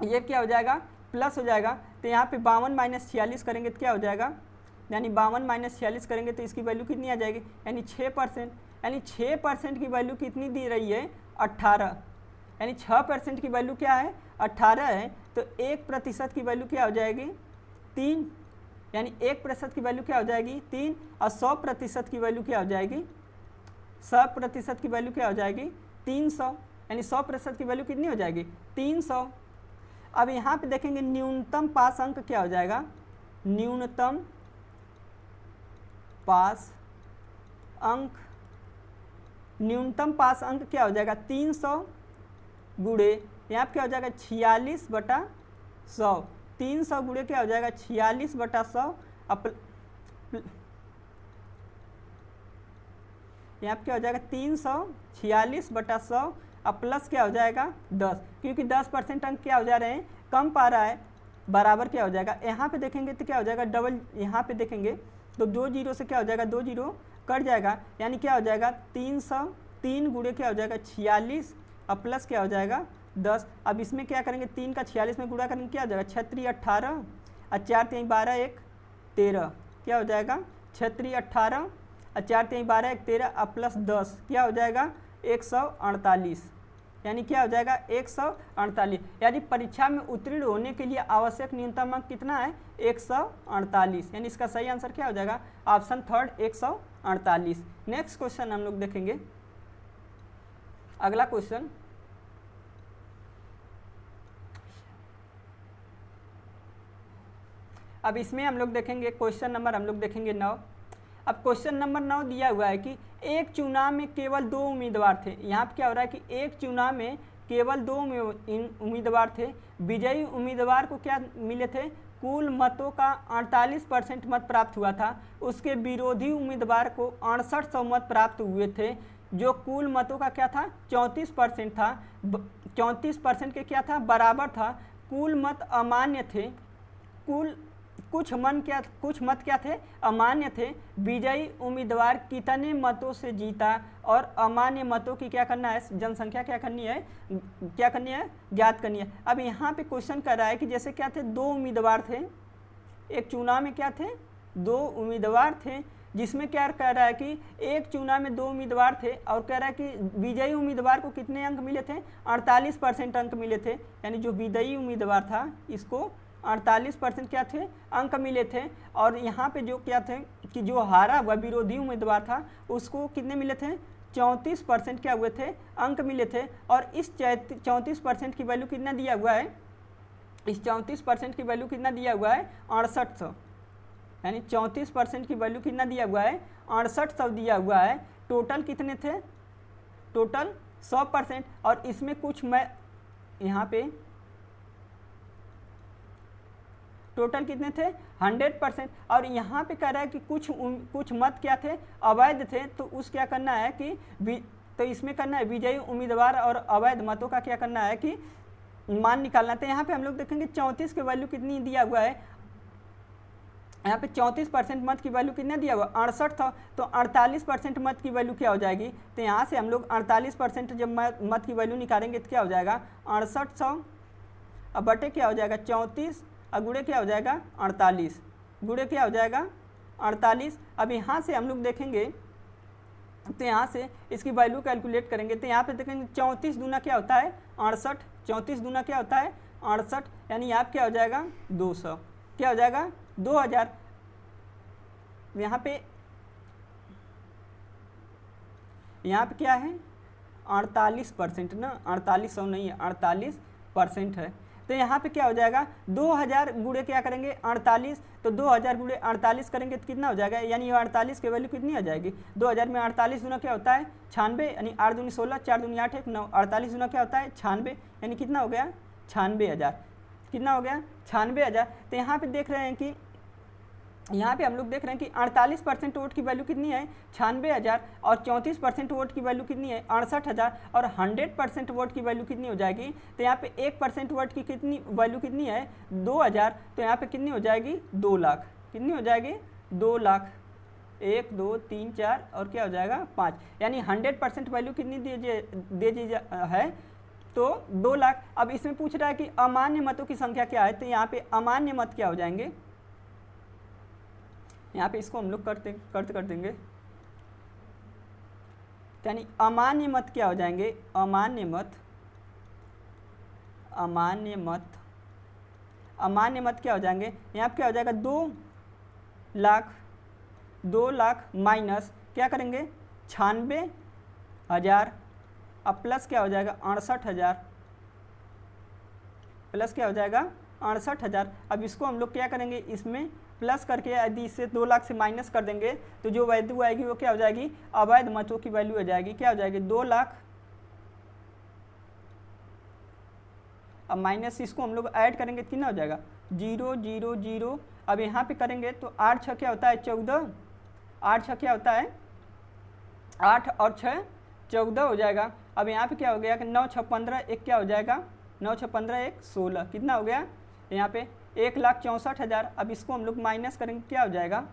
ये क्या हो जाएगा, प्लस हो जाएगा। तो यहाँ पे 52 माइनस 46 करेंगे तो क्या हो जाएगा, यानी 52 माइनस 46 करेंगे तो इसकी वैल्यू कितनी आ जाएगी, यानी 6%। यानी 6% की वैल्यू कितनी दी रही है, 18। यानी 6% की वैल्यू क्या है, 18 है। तो 1% की वैल्यू क्या हो जाएगी, 3। यानी 1% की वैल्यू क्या हो जाएगी, 3। और 100% की वैल्यू क्या हो जाएगी, 100% की वैल्यू क्या हो जाएगी, 300। यानी 100% की वैल्यू कितनी हो जाएगी, 300। अब यहाँ पे देखेंगे न्यूनतम पास अंक क्या हो जाएगा, न्यूनतम पास अंक क्या हो जाएगा, 300 गुणे यहाँ पे क्या हो जाएगा, 46/100। 300 गुणे क्या हो जाएगा, 46/100। यहाँ पे क्या हो जाएगा, 346/100 और प्लस क्या हो जाएगा, 10, क्योंकि 10% अंक क्या हो जा रहे हैं, कम पा रहा है, बराबर क्या हो जाएगा। यहाँ पे देखेंगे तो क्या हो जाएगा, डबल, यहाँ पे देखेंगे तो 2 जीरो से क्या हो जाएगा, 2 जीरो कट जाएगा। यानी क्या हो जाएगा, 303 गुणे क्या हो जाएगा, 46 और प्लस क्या हो जाएगा, 10। अब इसमें क्या करेंगे, 3 का 46 में गुणा करेंगे, क्या हो जाएगा, 6 18 और 4 3 12 1 13, क्या हो जाएगा, 6 18 और 4 3 12 1 13 और प्लस 10 क्या हो जाएगा, 148। यानी क्या हो जाएगा, 148। यानी परीक्षा में उत्तीर्ण होने के लिए आवश्यक न्यूनतम अंक कितना है, 148। यानी इसका सही आंसर क्या हो जाएगा, ऑप्शन थर्ड 148। नेक्स्ट क्वेश्चन हम लोग देखेंगे, अगला क्वेश्चन। अब इसमें हम लोग देखेंगे क्वेश्चन नंबर, हम लोग देखेंगे 9। अब क्वेश्चन नंबर 9 दिया हुआ है कि एक चुनाव में केवल 2 उम्मीदवार थे। यहाँ पे क्या हो रहा है कि एक चुनाव में केवल 2 उम्मीदवार थे। विजयी उम्मीदवार को क्या मिले थे, कुल मतों का 48% मत प्राप्त हुआ था। उसके विरोधी उम्मीदवार को 6800 मत प्राप्त हुए थे, जो कुल मतों का क्या था, 34% था। 34% के क्या था, बराबर था। कुल मत अमान्य थे, कुछ मत क्या थे, अमान्य थे। विजयी उम्मीदवार कितने मतों से जीता और अमान्य मतों की क्या करना है, जनसंख्या क्या करनी है, ज्ञात करनी है। अब यहाँ पे क्वेश्चन कर रहा है कि जैसे क्या थे, 2 उम्मीदवार थे, एक चुनाव में क्या थे, 2 उम्मीदवार थे, जिसमें क्या कह रहा है कि एक चुनाव में 2 उम्मीदवार थे और कह रहा है कि विजयी उम्मीदवार को कितने अंक मिले थे, 48% अंक मिले थे। यानी जो विजयी उम्मीदवार था इसको 48% क्या थे, अंक मिले थे। और यहाँ पे जो क्या थे कि जो हारा हुआ विरोधी उम्मीदवार था उसको कितने मिले थे, 34% क्या हुए थे, अंक मिले थे। और इस 34% की वैल्यू कितना दिया हुआ है, इस 34% की वैल्यू कितना दिया हुआ है, 6800। यानी 34% की वैल्यू कितना दिया हुआ है, 6800 दिया हुआ है। टोटल कितने थे, टोटल 100%। और इसमें कुछ मैं यहाँ पे टोटल कितने थे, 100%। और यहाँ पे कह रहा है कि कुछ मत क्या थे, अवैध थे। तो उस क्या करना है कि तो इसमें करना है विजयी उम्मीदवार और अवैध मतों का क्या करना है कि मान निकालना है। तो यहाँ पे हम लोग देखेंगे 34 की वैल्यू कितनी दिया हुआ है, यहाँ पे 34% मत की वैल्यू कितना दिया हुआ, 68 था। तो 48% मत की वैल्यू क्या हो जाएगी, तो यहाँ से हम लोग 48% जब मत की वैल्यू निकालेंगे तो क्या हो जाएगा 6800, अब बटे क्या हो जाएगा 34 और गुणे क्या हो जाएगा 48, गुणे क्या हो जाएगा 48। अब यहाँ से हम लोग देखेंगे तो यहाँ से इसकी वैल्यू कैलकुलेट करेंगे तो यहाँ पे देखेंगे 34 दूना क्या होता है 68, 34 दूना क्या होता है 68, यानी यहाँ क्या हो जाएगा 200, क्या हो जाएगा 2000। यहाँ पे क्या है 48% ना, 4800 नहीं है 48% है। तो यहाँ पे क्या हो जाएगा 2000 गुणे क्या करेंगे 48, तो 2000 गुणे 48 करेंगे तो कितना हो जाएगा, यानी 48 की वैल्यू कितनी आ जाएगी 2000 में 48 दूना क्या होता है 96, यानी 8 दूनी 16, 4 दूनी 8 1 9, 48 दूना क्या होता है 96, यानी कितना हो गया 96,000, कितना हो गया 96,000। तो यहाँ पे देख रहे हैं कि यहाँ पे हम लोग देख रहे हैं कि 48% वोट की वैल्यू कितनी है 96,000 और 34% वोट की वैल्यू कितनी है 68,000 और 100% वोट की वैल्यू कितनी हो जाएगी, तो यहाँ पे 1% वोट की कितनी वैल्यू कितनी है 2000, तो यहाँ पे कितनी हो जाएगी 2 लाख, कितनी हो जाएगी 2 लाख, 1 2 3 4 और क्या हो जाएगा 5, यानी 100% वैल्यू कितनी दे दी है तो 2 लाख। अब इसमें पूछ रहा है कि अमान्य मतों की संख्या क्या है, तो यहाँ पे अमान्य मत क्या हो जाएंगे, यहाँ पे इसको हम लोग कर देंगे, यानी अमान्य मत क्या हो जाएंगे, अमान्य मत क्या हो जाएंगे, यहाँ पे क्या हो जाएगा 2 लाख माइनस क्या करेंगे 96,000, अब प्लस क्या हो जाएगा 68,000, प्लस क्या हो जाएगा 68,000। अब इसको हम लोग क्या करेंगे, इसमें प्लस करके यदि इससे 2 लाख से माइनस कर देंगे तो जो वैल्यू आएगी वो क्या हो जाएगी अवैध मतों की वैल्यू हो जाएगी, क्या हो जाएगी 2 लाख। अब माइनस इसको हम लोग ऐड करेंगे तो कितना हो जाएगा 0 0 0। अब यहाँ पे करेंगे तो 8 6 क्या होता है 14, 8 6 क्या होता है 8 और 6 14 हो जाएगा। अब यहाँ पे क्या हो गया कि 9 6 15 1 क्या हो जाएगा 9 6 15 1 16, कितना हो गया यहाँ पे 1,64,000। अब इसको हम लोग माइनस करेंगे क्या हो जाएगा,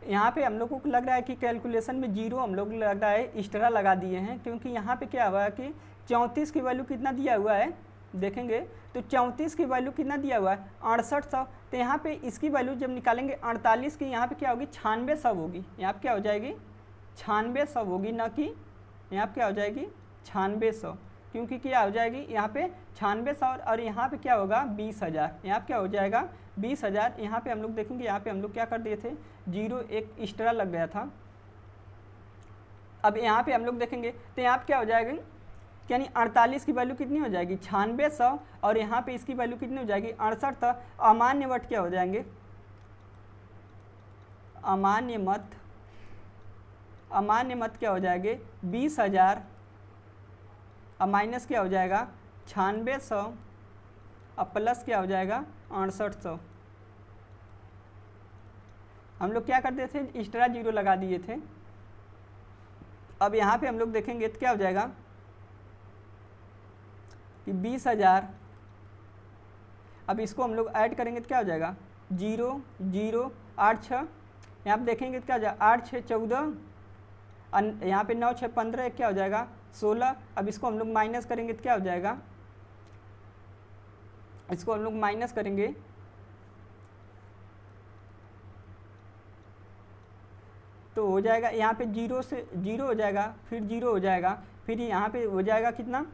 यहाँ पे हम लोगों को लग रहा है कि कैलकुलेशन में 0 हम लोग लग रहा है एक्स्ट्रा लगा दिए हैं, क्योंकि यहाँ पे क्या हुआ है कि 34 की वैल्यू कितना दिया हुआ है देखेंगे तो 34 की वैल्यू कितना दिया हुआ है 6800। तो यहाँ पे इसकी वैल्यू जब निकालेंगे 48 की यहाँ पे क्या होगी 9600 होगी, यहाँ पे क्या हो जाएगी 9600 होगी, ना कि यहाँ पे क्या हो जाएगी 9600, क्योंकि क्या हो जाएगी यहाँ पे 9600 और यहाँ पे क्या होगा 20,000, यहाँ पे क्या हो जाएगा 20,000। यहाँ पे हम लोग देखेंगे यहाँ पे हम लोग क्या कर दिए थे 0 एक एक्स्ट्रा लग गया था। अब यहाँ पे हम लोग देखेंगे तो यहाँ पे क्या हो जाएगी, यानी 48 की वैल्यू कितनी हो जाएगी 9600 और यहाँ पे इसकी वैल्यू कितनी हो जाएगी 68 था। अमान्य मत क्या हो जाएंगे, अमान्य मत क्या हो जाएंगे 20,000, अब माइनस क्या हो जाएगा 9600, अब प्लस क्या हो जाएगा 6800। हम लोग क्या करते थे एक्स्ट्रा 0 लगा दिए थे। अब यहाँ पे हम लोग देखेंगे तो क्या हो जाएगा कि 20,000, अब इसको हम लोग ऐड करेंगे तो क्या हो जाएगा 0 0 8 6, यहाँ पे देखेंगे तो क्या हो जाएगा 8 6 14, यहाँ पे 9 6 15 क्या हो जाएगा 16। अब इसको हम लोग माइनस करेंगे तो क्या हो जाएगा, इसको हम लोग माइनस करेंगे तो हो जाएगा यहाँ पे 0 से 0 हो जाएगा, फिर 0 हो जाएगा, फिर यहाँ पे हो जाएगा कितना,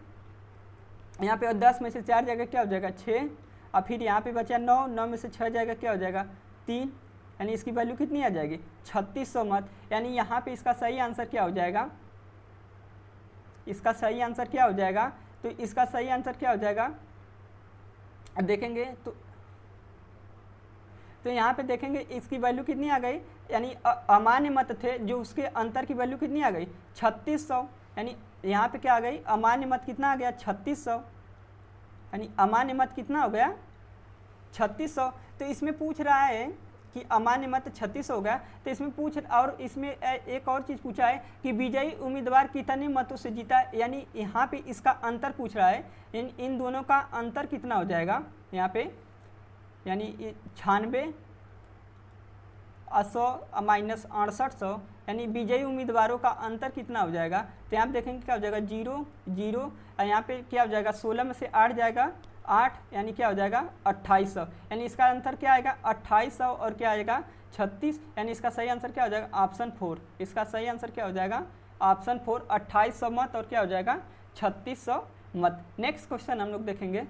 यहाँ पे 10 में से 4 जाएगा क्या हो जाएगा 6, और फिर यहाँ पे बचा 9, 9 में से 6 जाएगा क्या हो जाएगा 3, यानी इसकी वैल्यू कितनी आ जाएगी 3600 मत। यानी यहाँ पे इसका सही आंसर क्या हो जाएगा, इसका सही आंसर क्या हो जाएगा, तो इसका सही आंसर क्या हो जाएगा देखेंगे तो यहाँ पे देखेंगे इसकी वैल्यू कितनी आ गई, यानी अमान्य मत थे जो उसके अंतर की वैल्यू कितनी आ गई 3600, यानी यहाँ पे क्या आ गई अमान्य मत कितना आ गया 3600, यानी अमान्य मत कितना हो गया 3600। तो इसमें पूछ रहा है कि अमान्य मत 36 हो गया। तो इसमें और इसमें एक और चीज़ पूछा है कि विजयी उम्मीदवार कितने मतों से जीता है, यानी यहाँ पे इसका अंतर पूछ रहा है, इन दोनों का अंतर कितना हो जाएगा यहाँ पे, यानी 96 100 माइनस 6800, यानी विजयी उम्मीदवारों का अंतर कितना हो जाएगा। तो यहाँ पे देखेंगे क्या हो जाएगा 0 0, और यहाँ पे क्या हो जाएगा 16 में से 8 जाएगा 8, यानी क्या हो जाएगा 2800, यानी इसका अंतर क्या आएगा 2800 और क्या आएगा 36, यानी इसका सही आंसर क्या हो जाएगा ऑप्शन 4। इसका सही आंसर क्या हो जाएगा ऑप्शन 4, 2800 मत और क्या हो जाएगा 3600 मत। नेक्स्ट क्वेश्चन हम लोग देखेंगे,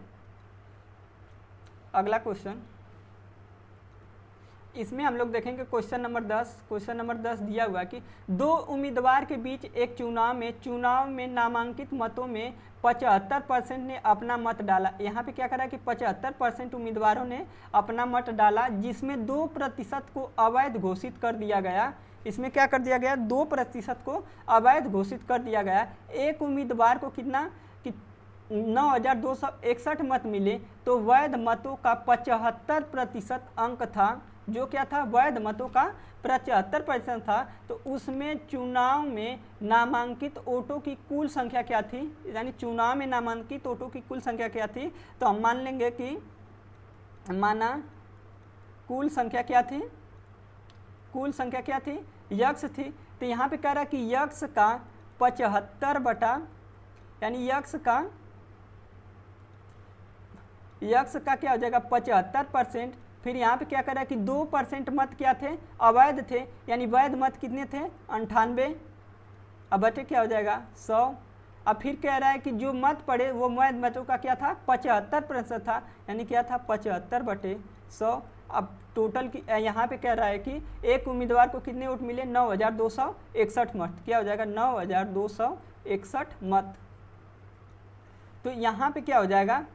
अगला क्वेश्चन, इसमें हम लोग देखेंगे क्वेश्चन नंबर 10। क्वेश्चन नंबर 10 दिया हुआ है कि दो उम्मीदवार के बीच एक चुनाव में नामांकित मतों में 75% ने अपना मत डाला। यहाँ पे क्या करा है कि 75% उम्मीदवारों ने अपना मत डाला, जिसमें 2% को अवैध घोषित कर दिया गया। इसमें क्या कर दिया गया 2% को अवैध घोषित कर दिया गया। एक उम्मीदवार को कितना कि 9261 मत मिले, तो वैध मतों का 75% अंक था, जो क्या था वैध मतों का 75% था। तो उसमें चुनाव में नामांकित वोटों की कुल संख्या क्या थी, यानी चुनाव में नामांकित वोटों की कुल संख्या क्या थी। तो हम मान लेंगे कि माना कुल संख्या क्या थी, कुल संख्या क्या थी यक्ष थी। तो यहाँ पे कह रहा है कि यक्ष का 75 बटा, यानी यक्ष का क्या हो जाएगा 75%। फिर यहाँ पे क्या कर रहा है कि 2% मत क्या थे अवैध थे, यानी वैध मत कितने थे 98, अब बटे क्या हो जाएगा 100। अब फिर कह रहा है कि जो मत पड़े वो वैध मतों का क्या था 75% था, यानी क्या था 75/100। अब टोटल की यहाँ पे कह रहा है कि एक उम्मीदवार को कितने वोट मिले 9261 मत, क्या हो जाएगा 9261 मत। तो यहाँ पे क्या हो जाएगा,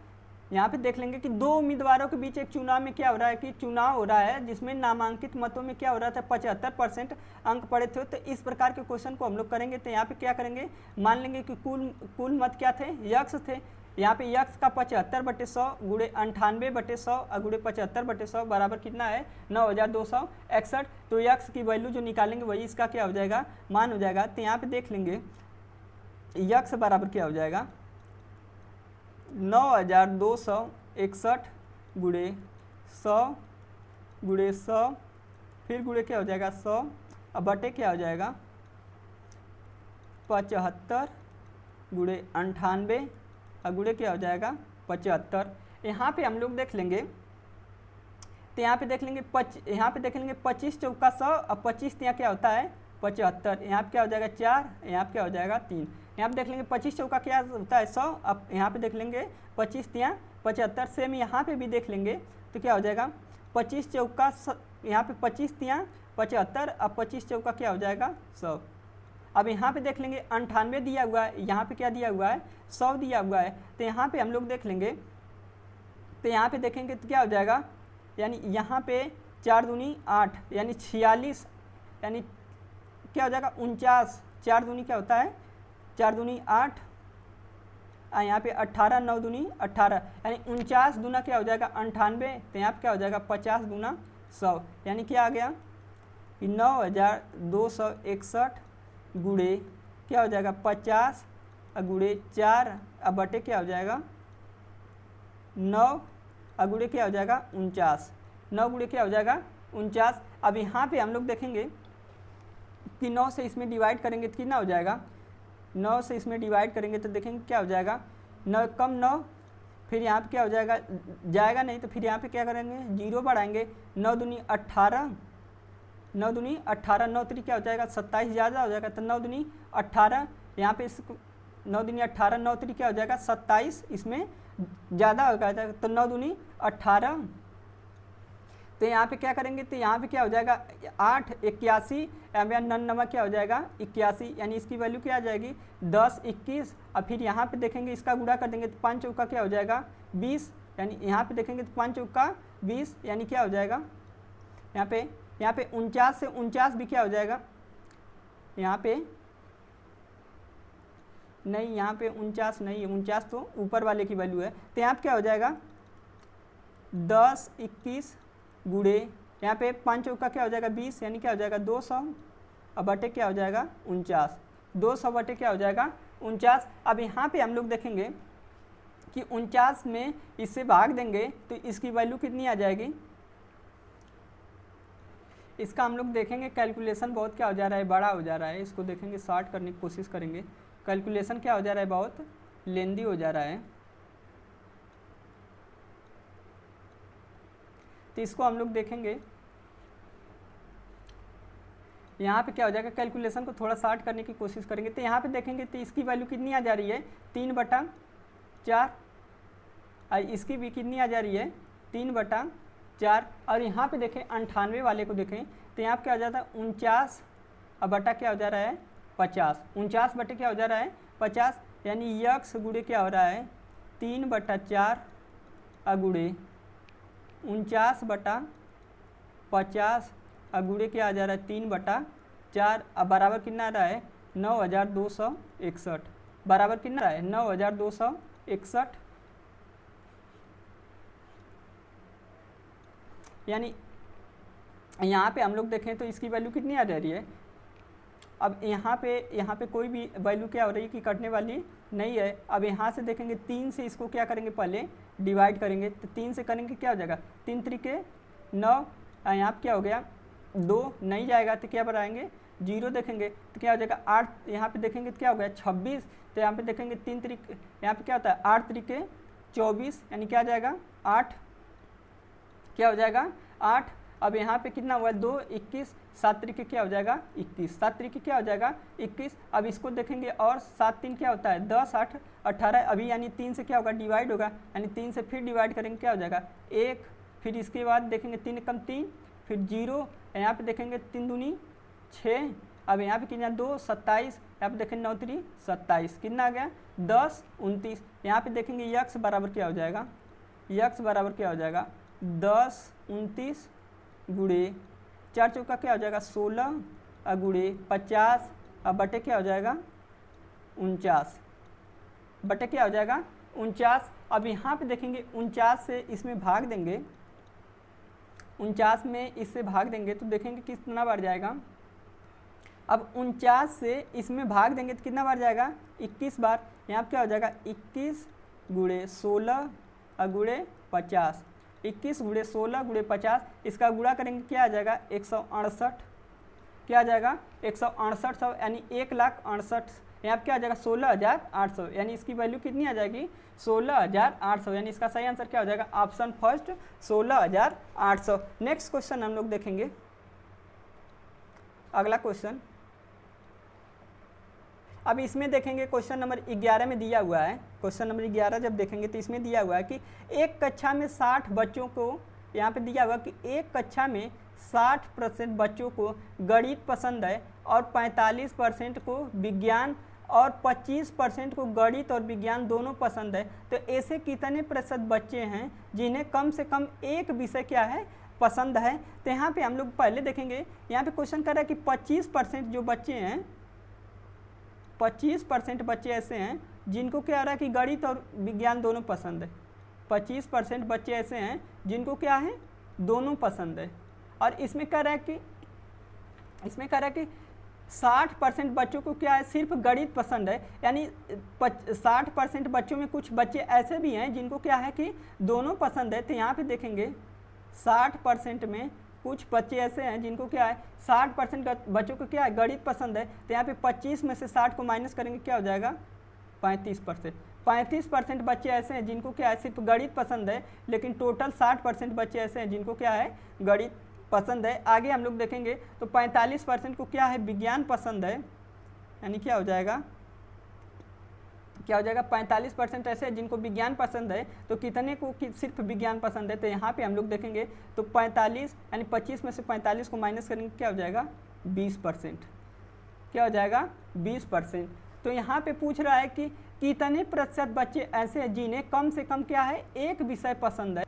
यहाँ पे देख लेंगे कि दो उम्मीदवारों के बीच एक चुनाव में क्या हो रहा है कि चुनाव हो रहा है, जिसमें नामांकित मतों में क्या हो रहा था 75% अंक पड़े थे। तो इस प्रकार के क्वेश्चन को हम लोग करेंगे। तो यहाँ पे क्या करेंगे, मान लेंगे कि कुल मत क्या थे यक्ष थे। यहाँ पे यक्ष का 75/100 गुणे 98/100 और गुणे 75/100 बराबर कितना है 9261। तो यक्ष की वैल्यू जो निकालेंगे वही इसका क्या हो जाएगा मान हो जाएगा। तो यहाँ पे देख लेंगे यक्ष बराबर क्या हो जाएगा 9261 गुणे 100 गुणे 100, फिर गुणे क्या हो जाएगा 100, अब बटे क्या हो जाएगा 75 गुणे 98 और गुणे क्या हो जाएगा 75। यहाँ पे हम लोग देख लेंगे, तो यहाँ पे देख लेंगे यहाँ पे देख लेंगे 25 चौका 100 और 25 यहाँ क्या होता है 75, यहाँ पे क्या हो जाएगा 4, यहाँ पे क्या हो जाएगा 3। यहाँ पे देख लेंगे 25 चौका क्या होता है 100, अब यहाँ पे देख लेंगे 25 तियाँ 75। सेम यहाँ पे भी देख लेंगे तो क्या हो जाएगा 25 चौका यहाँ पे 25 तियाँ 75, अब 25 चौका क्या हो जाएगा 100। अब यहाँ पे देख लेंगे 98 दिया हुआ है, यहाँ पे क्या दिया हुआ है 100 दिया हुआ है। तो यहाँ पे हम लोग देख लेंगे, तो यहाँ पे देखेंगे तो क्या हो जाएगा, यानी यहाँ पे 4 दूनी 8 यानी 46, यानी क्या हो जाएगा 49, 4 दूनी क्या होता है 4 दूनी 8, यहाँ पे 18 9 दूनी 18, यानी 49 दूना क्या हो जाएगा 98। तो यहाँ पे क्या हो जाएगा 50 दूना 100, यानी क्या आ गया 9261 गुणे क्या हो जाएगा 50 गुणे 4 अब बटे क्या हो जाएगा 9 गुणे क्या हो जाएगा 49, 9 गुणे क्या हो जाएगा 49। अब यहाँ पे हम लोग देखेंगे कि 9 से इसमें डिवाइड करेंगे तो कितना हो जाएगा, 9 से इसमें डिवाइड करेंगे तो देखेंगे क्या हो जाएगा 9 कम 9, फिर यहाँ पे क्या हो जाएगा जाएगा नहीं, तो फिर यहाँ पे क्या करेंगे 0 बढ़ाएंगे, 9 दूनी 18, 9 दूनी 18, 9 3 क्या हो जाएगा 27 ज़्यादा हो जाएगा, तो 9 दूनी 18, यहाँ पे 9 दूनी 18, 9 3 क्या हो जाएगा 27, इसमें ज़्यादा हो जाएगा, तो 9 दूनी 18। तो यहाँ पे क्या करेंगे, तो यहाँ पे क्या हो जाएगा 8 81, या 99 क्या हो जाएगा 81, यानी इसकी वैल्यू क्या आ जाएगी 10 21। और फिर यहाँ पे देखेंगे इसका गुणा कर देंगे तो 5 चौका क्या हो जाएगा 20, यानी यहाँ पे देखेंगे तो 5 चौका 20, यानी क्या हो जाएगा यहाँ पे 49 से 49 भी क्या हो जाएगा, यहाँ पे नहीं, यहाँ पे 49 नहीं है, 49 तो ऊपर वाले की वैल्यू है। तो यहाँ पे क्या हो जाएगा 10 21 गुणे यहाँ पे 5 चौका क्या हो जाएगा 20, यानी क्या हो जाएगा 200 और बटे क्या हो जाएगा 49, 200 बटे क्या हो जाएगा 49। अब यहाँ पे हम लोग देखेंगे कि 49 में इससे भाग देंगे तो इसकी वैल्यू कितनी आ जाएगी। इसका हम लोग देखेंगे कैलकुलेशन बहुत क्या हो जा रहा है, बड़ा हो जा रहा है। इसको देखेंगे, शॉर्ट करने की कोशिश करेंगे। कैलकुलेशन क्या हो जा रहा है, बहुत लेंदी हो जा रहा है। तो इसको हम लोग देखेंगे, यहाँ पे क्या हो जाएगा, कैलकुलेशन को थोड़ा शॉर्ट करने की कोशिश करेंगे। तो यहाँ पे देखेंगे तो इसकी वैल्यू कितनी आ जा रही है 3/4, और इसकी भी कितनी आ जा रही है 3/4। और यहाँ पे देखें 98 वाले को देखें तो यहाँ पे क्या हो जाता है 49 और बटा क्या हो जा रहा है 50, 49 बटे क्या हो जा रहा है 50, यानी यक्स गुणे क्या हो रहा है 3/4 अगुड़े 49/50 अगुड़े क्या आ जा रहा है 3/4। अब बराबर कितना आ रहा है 9261, बराबर कितना है 9261। यानी यहाँ पे हम लोग देखें तो इसकी वैल्यू कितनी आ जा रही है। अब यहाँ पे कोई भी वैल्यू क्या हो रही है कि कटने वाली नहीं है। अब यहाँ से देखेंगे 3 से इसको क्या करेंगे, पहले डिवाइड करेंगे। तो 3 से करेंगे क्या हो जाएगा 3 त्रिके 9, यहाँ पे क्या हो गया 2 नहीं जाएगा तो क्या बनाएंगे 0 देखेंगे तो क्या हो जाएगा 8। यहाँ पे देखेंगे तो क्या हो गया 26। तो यहाँ पे देखेंगे 3 त्रिके, यहाँ पे क्या होता है 8 त्रिके 24, यानी क्या आ जाएगा 8, क्या हो जाएगा 8। अब यहाँ पे कितना हुआ 2 21, 7 त्रिके क्या हो जाएगा 21, 7 त्रिके क्या हो जाएगा 21। अब इसको देखेंगे और 7 3 क्या होता है 10 8 18, अभी यानी 3 से क्या होगा डिवाइड होगा, यानी 3 से फिर डिवाइड करेंगे क्या हो जाएगा 1। फिर इसके बाद देखेंगे 3 एकम 3, फिर 0, यहाँ पे देखेंगे 3 दूनी 6। अब यहाँ पे कितना 2 27, यहाँ पे देखेंगे 9 3 27, कितना आ गया 10 29। यहाँ पे देखेंगे यक्स बराबर क्या हो जाएगा, यक्स बराबर क्या हो जाएगा 10 29 गुड़े 4 चौका क्या हो जाएगा 16 गुड़े 50 और बटे क्या हो जाएगा 49, बटे क्या हो जाएगा 49। अब यहाँ पे देखेंगे 49 से इसमें भाग देंगे, 49 में इससे भाग देंगे तो देखेंगे कितना बढ़ जाएगा। अब 49 से इसमें भाग देंगे तो कितना बार जाएगा 21 बार। यहाँ पे क्या हो जाएगा 21 गुणे 16 गुणे 50, 21 गुणे 16 गुणे 50, इसका गुणा करेंगे क्या आ जाएगा 168, क्या आ जाएगा 168, यानी 1,68,000। यहाँ पे क्या आ जाएगा 16,800, यानी इसकी वैल्यू कितनी आ जाएगी 16,800, यानी इसका सही आंसर क्या हो जाएगा ऑप्शन फर्स्ट 16,800। नेक्स्ट क्वेश्चन हम लोग देखेंगे। अगला क्वेश्चन, अब इसमें देखेंगे क्वेश्चन नंबर 11 में दिया हुआ है। क्वेश्चन नंबर 11 जब देखेंगे तो इसमें दिया हुआ है कि एक कक्षा में 60 बच्चों को, यहाँ पे दिया हुआ कि एक कक्षा में 60% बच्चों को गणित पसंद है और 45% को विज्ञान और 25% को गणित और विज्ञान दोनों पसंद है। तो ऐसे कितने प्रतिशत बच्चे हैं जिन्हें कम से कम एक विषय क्या है पसंद है। तो यहाँ पे हम लोग पहले देखेंगे, यहाँ पे क्वेश्चन कर रहा है कि 25% जो बच्चे हैं, 25% बच्चे ऐसे हैं जिनको क्या हो रहा है कि गणित और विज्ञान दोनों पसंद है। 25% बच्चे ऐसे हैं जिनको क्या है दोनों पसंद है। और इसमें कह रहा है कि 60% बच्चों को क्या है सिर्फ गणित पसंद है, यानी 60% बच्चों में कुछ बच्चे ऐसे भी हैं जिनको क्या है कि दोनों पसंद है। तो यहाँ पे देखेंगे 60% में कुछ बच्चे ऐसे हैं जिनको क्या है 60% बच्चों को क्या है गणित पसंद है। तो यहाँ पे 25 में से 60 को माइनस करेंगे क्या हो जाएगा 35%। 35% बच्चे ऐसे हैं जिनको क्या है सिर्फ गणित पसंद है, लेकिन टोटल 60% बच्चे ऐसे हैं जिनको क्या है गणित पसंद है। आगे हम लोग देखेंगे तो 45% को क्या है विज्ञान पसंद है, यानी क्या हो जाएगा 45% ऐसे हैं जिनको विज्ञान पसंद है। तो कितने को सिर्फ विज्ञान पसंद है, तो यहाँ पे हम लोग देखेंगे तो 45 यानी 25 में से 45 को माइनस करेंगे क्या हो जाएगा 20%, क्या हो जाएगा 20%। तो यहाँ पे पूछ रहा है कि कितने प्रतिशत बच्चे ऐसे हैं जिन्हें कम से कम क्या है एक विषय पसंद है।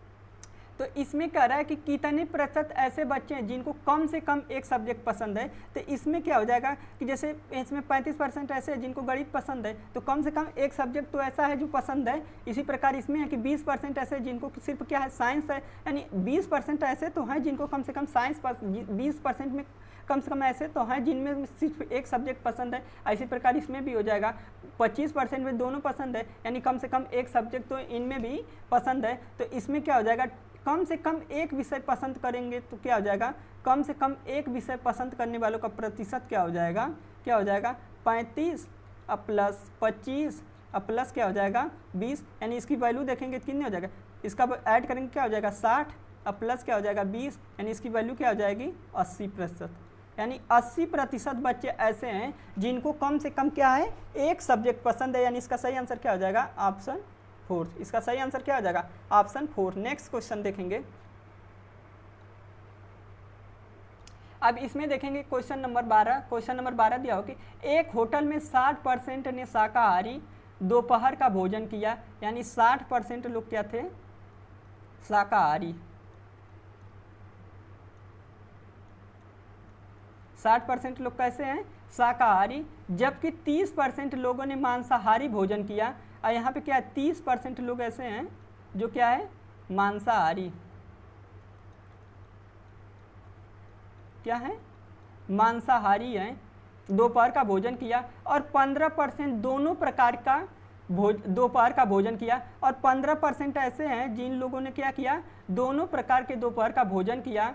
तो इसमें कह रहा है कि कितने प्रतिशत ऐसे बच्चे हैं जिनको कम से कम एक सब्जेक्ट पसंद है। तो इसमें क्या हो जाएगा कि जैसे इसमें 35% ऐसे हैं जिनको गणित पसंद है, तो कम से कम एक सब्जेक्ट तो ऐसा है जो पसंद है। इसी प्रकार इसमें है कि 20% ऐसे जिनको सिर्फ क्या है साइंस है, यानी 20% ऐसे तो हैं जिनको कम से कम साइंस 20% में कम से कम ऐसे तो हैं जिनमें सिर्फ एक सब्जेक्ट पसंद है। इसी प्रकार इसमें भी हो जाएगा 25% में दोनों पसंद है, यानी कम से कम एक सब्जेक्ट तो इनमें भी पसंद है। तो इसमें क्या हो जाएगा, कम से कम एक विषय पसंद करेंगे तो क्या हो जाएगा, कम से कम एक विषय पसंद करने वालों का प्रतिशत क्या हो जाएगा, 35 प्लस 25 प्लस क्या हो जाएगा 20, यानी इसकी वैल्यू देखेंगे कितनी हो जाएगा, इसका ऐड करेंगे क्या हो जाएगा 60 प्लस क्या हो जाएगा 20, यानी इसकी वैल्यू क्या हो जाएगी 80%। यानी 80% बच्चे ऐसे हैं जिनको कम से कम क्या है एक सब्जेक्ट पसंद है, यानी इसका सही आंसर क्या हो जाएगा ऑप्शन 4। इसका सही आंसर क्या हो जाएगा ऑप्शन 4। नेक्स्ट क्वेश्चन देखेंगे। अब इसमें देखेंगे क्वेश्चन नंबर 12। क्वेश्चन नंबर 12 दिया हो कि एक होटल में 60% ने शाकाहारी दोपहर का भोजन किया, यानी 60% लोग क्या थे शाकाहारी, 60% लोग कैसे हैं शाकाहारी, जबकि 30% लोगों ने मांसाहारी भोजन किया। और यहाँ पे क्या है 30% लोग ऐसे हैं जो क्या है मांसाहारी, क्या है मांसाहारी हैं, दोपहर का भोजन किया। और 15% दोनों प्रकार का दोपहर का भोजन किया। और 15% ऐसे हैं जिन लोगों ने क्या किया दोनों प्रकार के दोपहर का भोजन किया।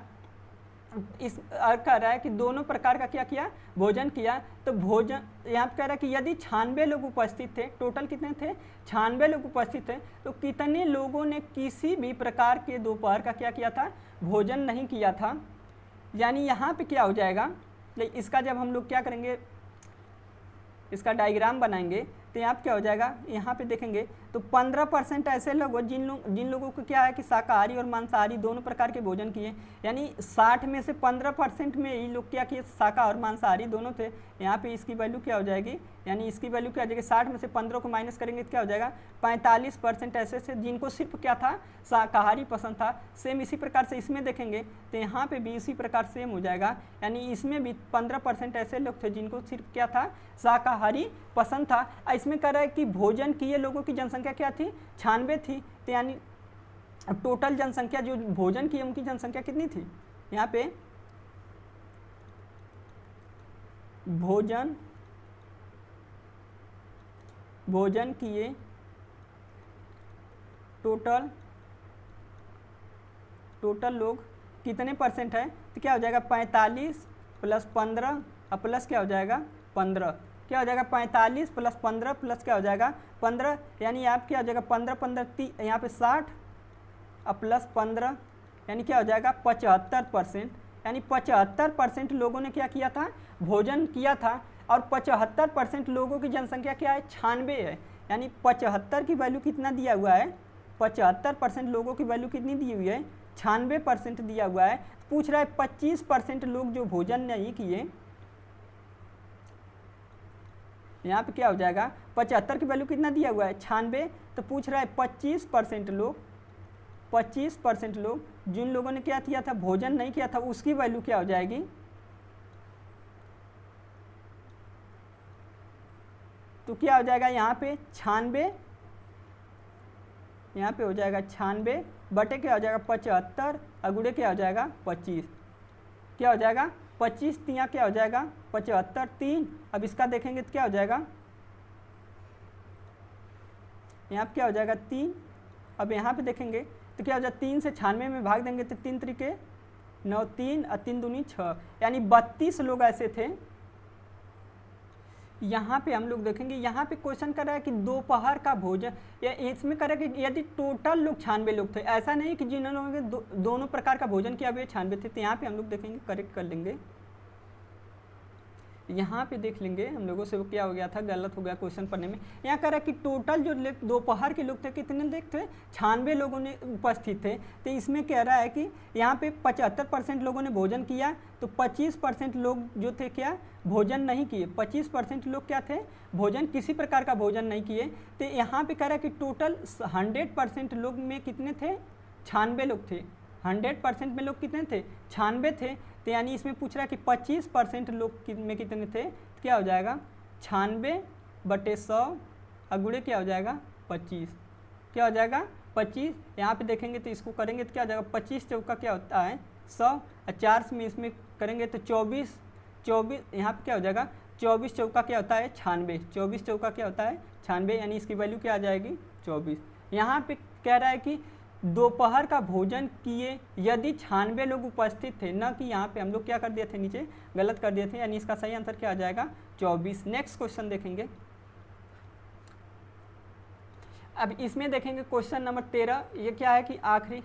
इस कह रहा है कि दोनों प्रकार का क्या किया भोजन किया। तो भोजन यहाँ पे कह रहा है कि यदि 96 लोग उपस्थित थे, टोटल कितने थे 96 लोग उपस्थित थे, तो कितने लोगों ने किसी भी प्रकार के दोपहर का क्या किया था भोजन नहीं किया था। यानी यहाँ पे क्या हो जाएगा, इसका जब हम लोग क्या करेंगे इसका डायग्राम बनाएंगे तो यहाँ पे क्या हो जाएगा, यहाँ पे देखेंगे तो 15% ऐसे लोग जिन लोगों को क्या है कि शाकाहारी और मांसाहारी दोनों प्रकार के भोजन किए। यानी 60 में से 15% में ही लोग क्या किए शाकाहारी और मांसाहारी दोनों थे। यहाँ पे इसकी वैल्यू क्या हो जाएगी, यानी इसकी वैल्यू क्या हो जाएगी 60 में से 15 को माइनस करेंगे तो क्या हो जाएगा 45% ऐसे थे जिनको सिर्फ क्या था शाकाहारी पसंद था। सेम इसी प्रकार से इसमें देखेंगे तो यहाँ पे भी इसी प्रकार सेम हो जाएगा। यानी इसमें भी 15% ऐसे लोग थे जिनको सिर्फ क्या था शाकाहारी पसंद था। इसमें कह रहा है कि भोजन किए लोगों की जनसंख्या क्या थी 96 थी। तो यानी टोटल जनसंख्या जो भोजन किए उनकी जनसंख्या कितनी थी, यहाँ पे भोजन किए टोटल लोग कितने परसेंट है, तो क्या हो जाएगा 45 प्लस 15 प्लस क्या हो जाएगा 15, क्या हो जाएगा 45 प्लस 15 प्लस क्या हो जाएगा 15, यानी आप क्या हो जाएगा 15 यहाँ पे 60 प्लस 15 यानी क्या हो जाएगा 75%। यानी 75% लोगों ने क्या किया था भोजन किया था। और 75% लोगों की जनसंख्या क्या है 96 है। यानी 75 की वैल्यू कितना दिया हुआ है 75% लोगों की वैल्यू कितनी दी हुई है 96% दिया हुआ है। पूछ रहा है 25% लोग जो भोजन नहीं किए, यहाँ पे क्या हो जाएगा 75 की वैल्यू कितना दिया हुआ है 96, तो पूछ रहा है 25% लोग जिन लोगों ने क्या किया था भोजन नहीं किया था उसकी वैल्यू क्या हो जाएगी, तो क्या हो जाएगा यहाँ पे 96, यहाँ पे हो जाएगा 96 बटे क्या हो जाएगा 75 अगुड़े क्या हो जाएगा 25, क्या हो जाएगा 25 तिया क्या हो जाएगा 75 3। अब इसका देखेंगे तो क्या हो जाएगा यहाँ पे क्या हो जाएगा 3। अब यहाँ पे देखेंगे तो क्या हो जाएगा 3 से 96 में भाग देंगे तो 3 तरीके 9 3 और 3 दूनी 6, यानी 32 लोग ऐसे थे। यहाँ पे हम लोग देखेंगे यहाँ पे क्वेश्चन कर रहा है कि दोपहर का भोजन, या इसमें कर रहा है कि यदि टोटल लोग 96 लोग थे, ऐसा नहीं कि जिन्होंने दोनों प्रकार का भोजन किया वे 96 थे। तो यहाँ पे हम लोग देखेंगे करेक्ट कर लेंगे, यहाँ पे देख लेंगे हम लोगों से वो क्या हो गया था गलत हो गया क्वेश्चन पढ़ने में। यहाँ कह रहा है कि टोटल जो दोपहर के लोग थे कितने लोग थे 96 लोगों ने उपस्थित थे। तो इसमें कह रहा है कि यहाँ पे 75% लोगों ने भोजन किया, तो 25% लोग जो थे क्या भोजन नहीं किए, 25% लोग क्या थे भोजन किसी प्रकार का भोजन नहीं किए। तो यहाँ पे कह रहा है कि टोटल 100% लोग में कितने थे 96 लोग थे। 100% में लोग कितने थे? 96 थे। तो यानी इसमें पूछ रहा है कि 25% लोग में कितने थे? तो क्या हो जाएगा 96/100 अगुड़े क्या हो जाएगा 25। क्या हो जाएगा 25। यहाँ पे देखेंगे तो इसको करेंगे तो क्या हो जाएगा 25 चौका क्या होता है 100 और 4 में इसमें करेंगे तो 24 यहाँ पे क्या हो जाएगा 24 चौका क्या होता है 96। 24 चौका क्या होता है 96, यानी इसकी वैल्यू क्या आ जाएगी 24। यहाँ पे कह रहा है कि दोपहर का भोजन किए यदि 96 लोग उपस्थित थे, न कि यहाँ पे हम लोग क्या कर दिए थे नीचे गलत कर दिए थे, यानी इसका सही आंसर क्या आ जाएगा 24। नेक्स्ट क्वेश्चन देखेंगे। अब इसमें देखेंगे क्वेश्चन नंबर 13। ये क्या है कि आखिरी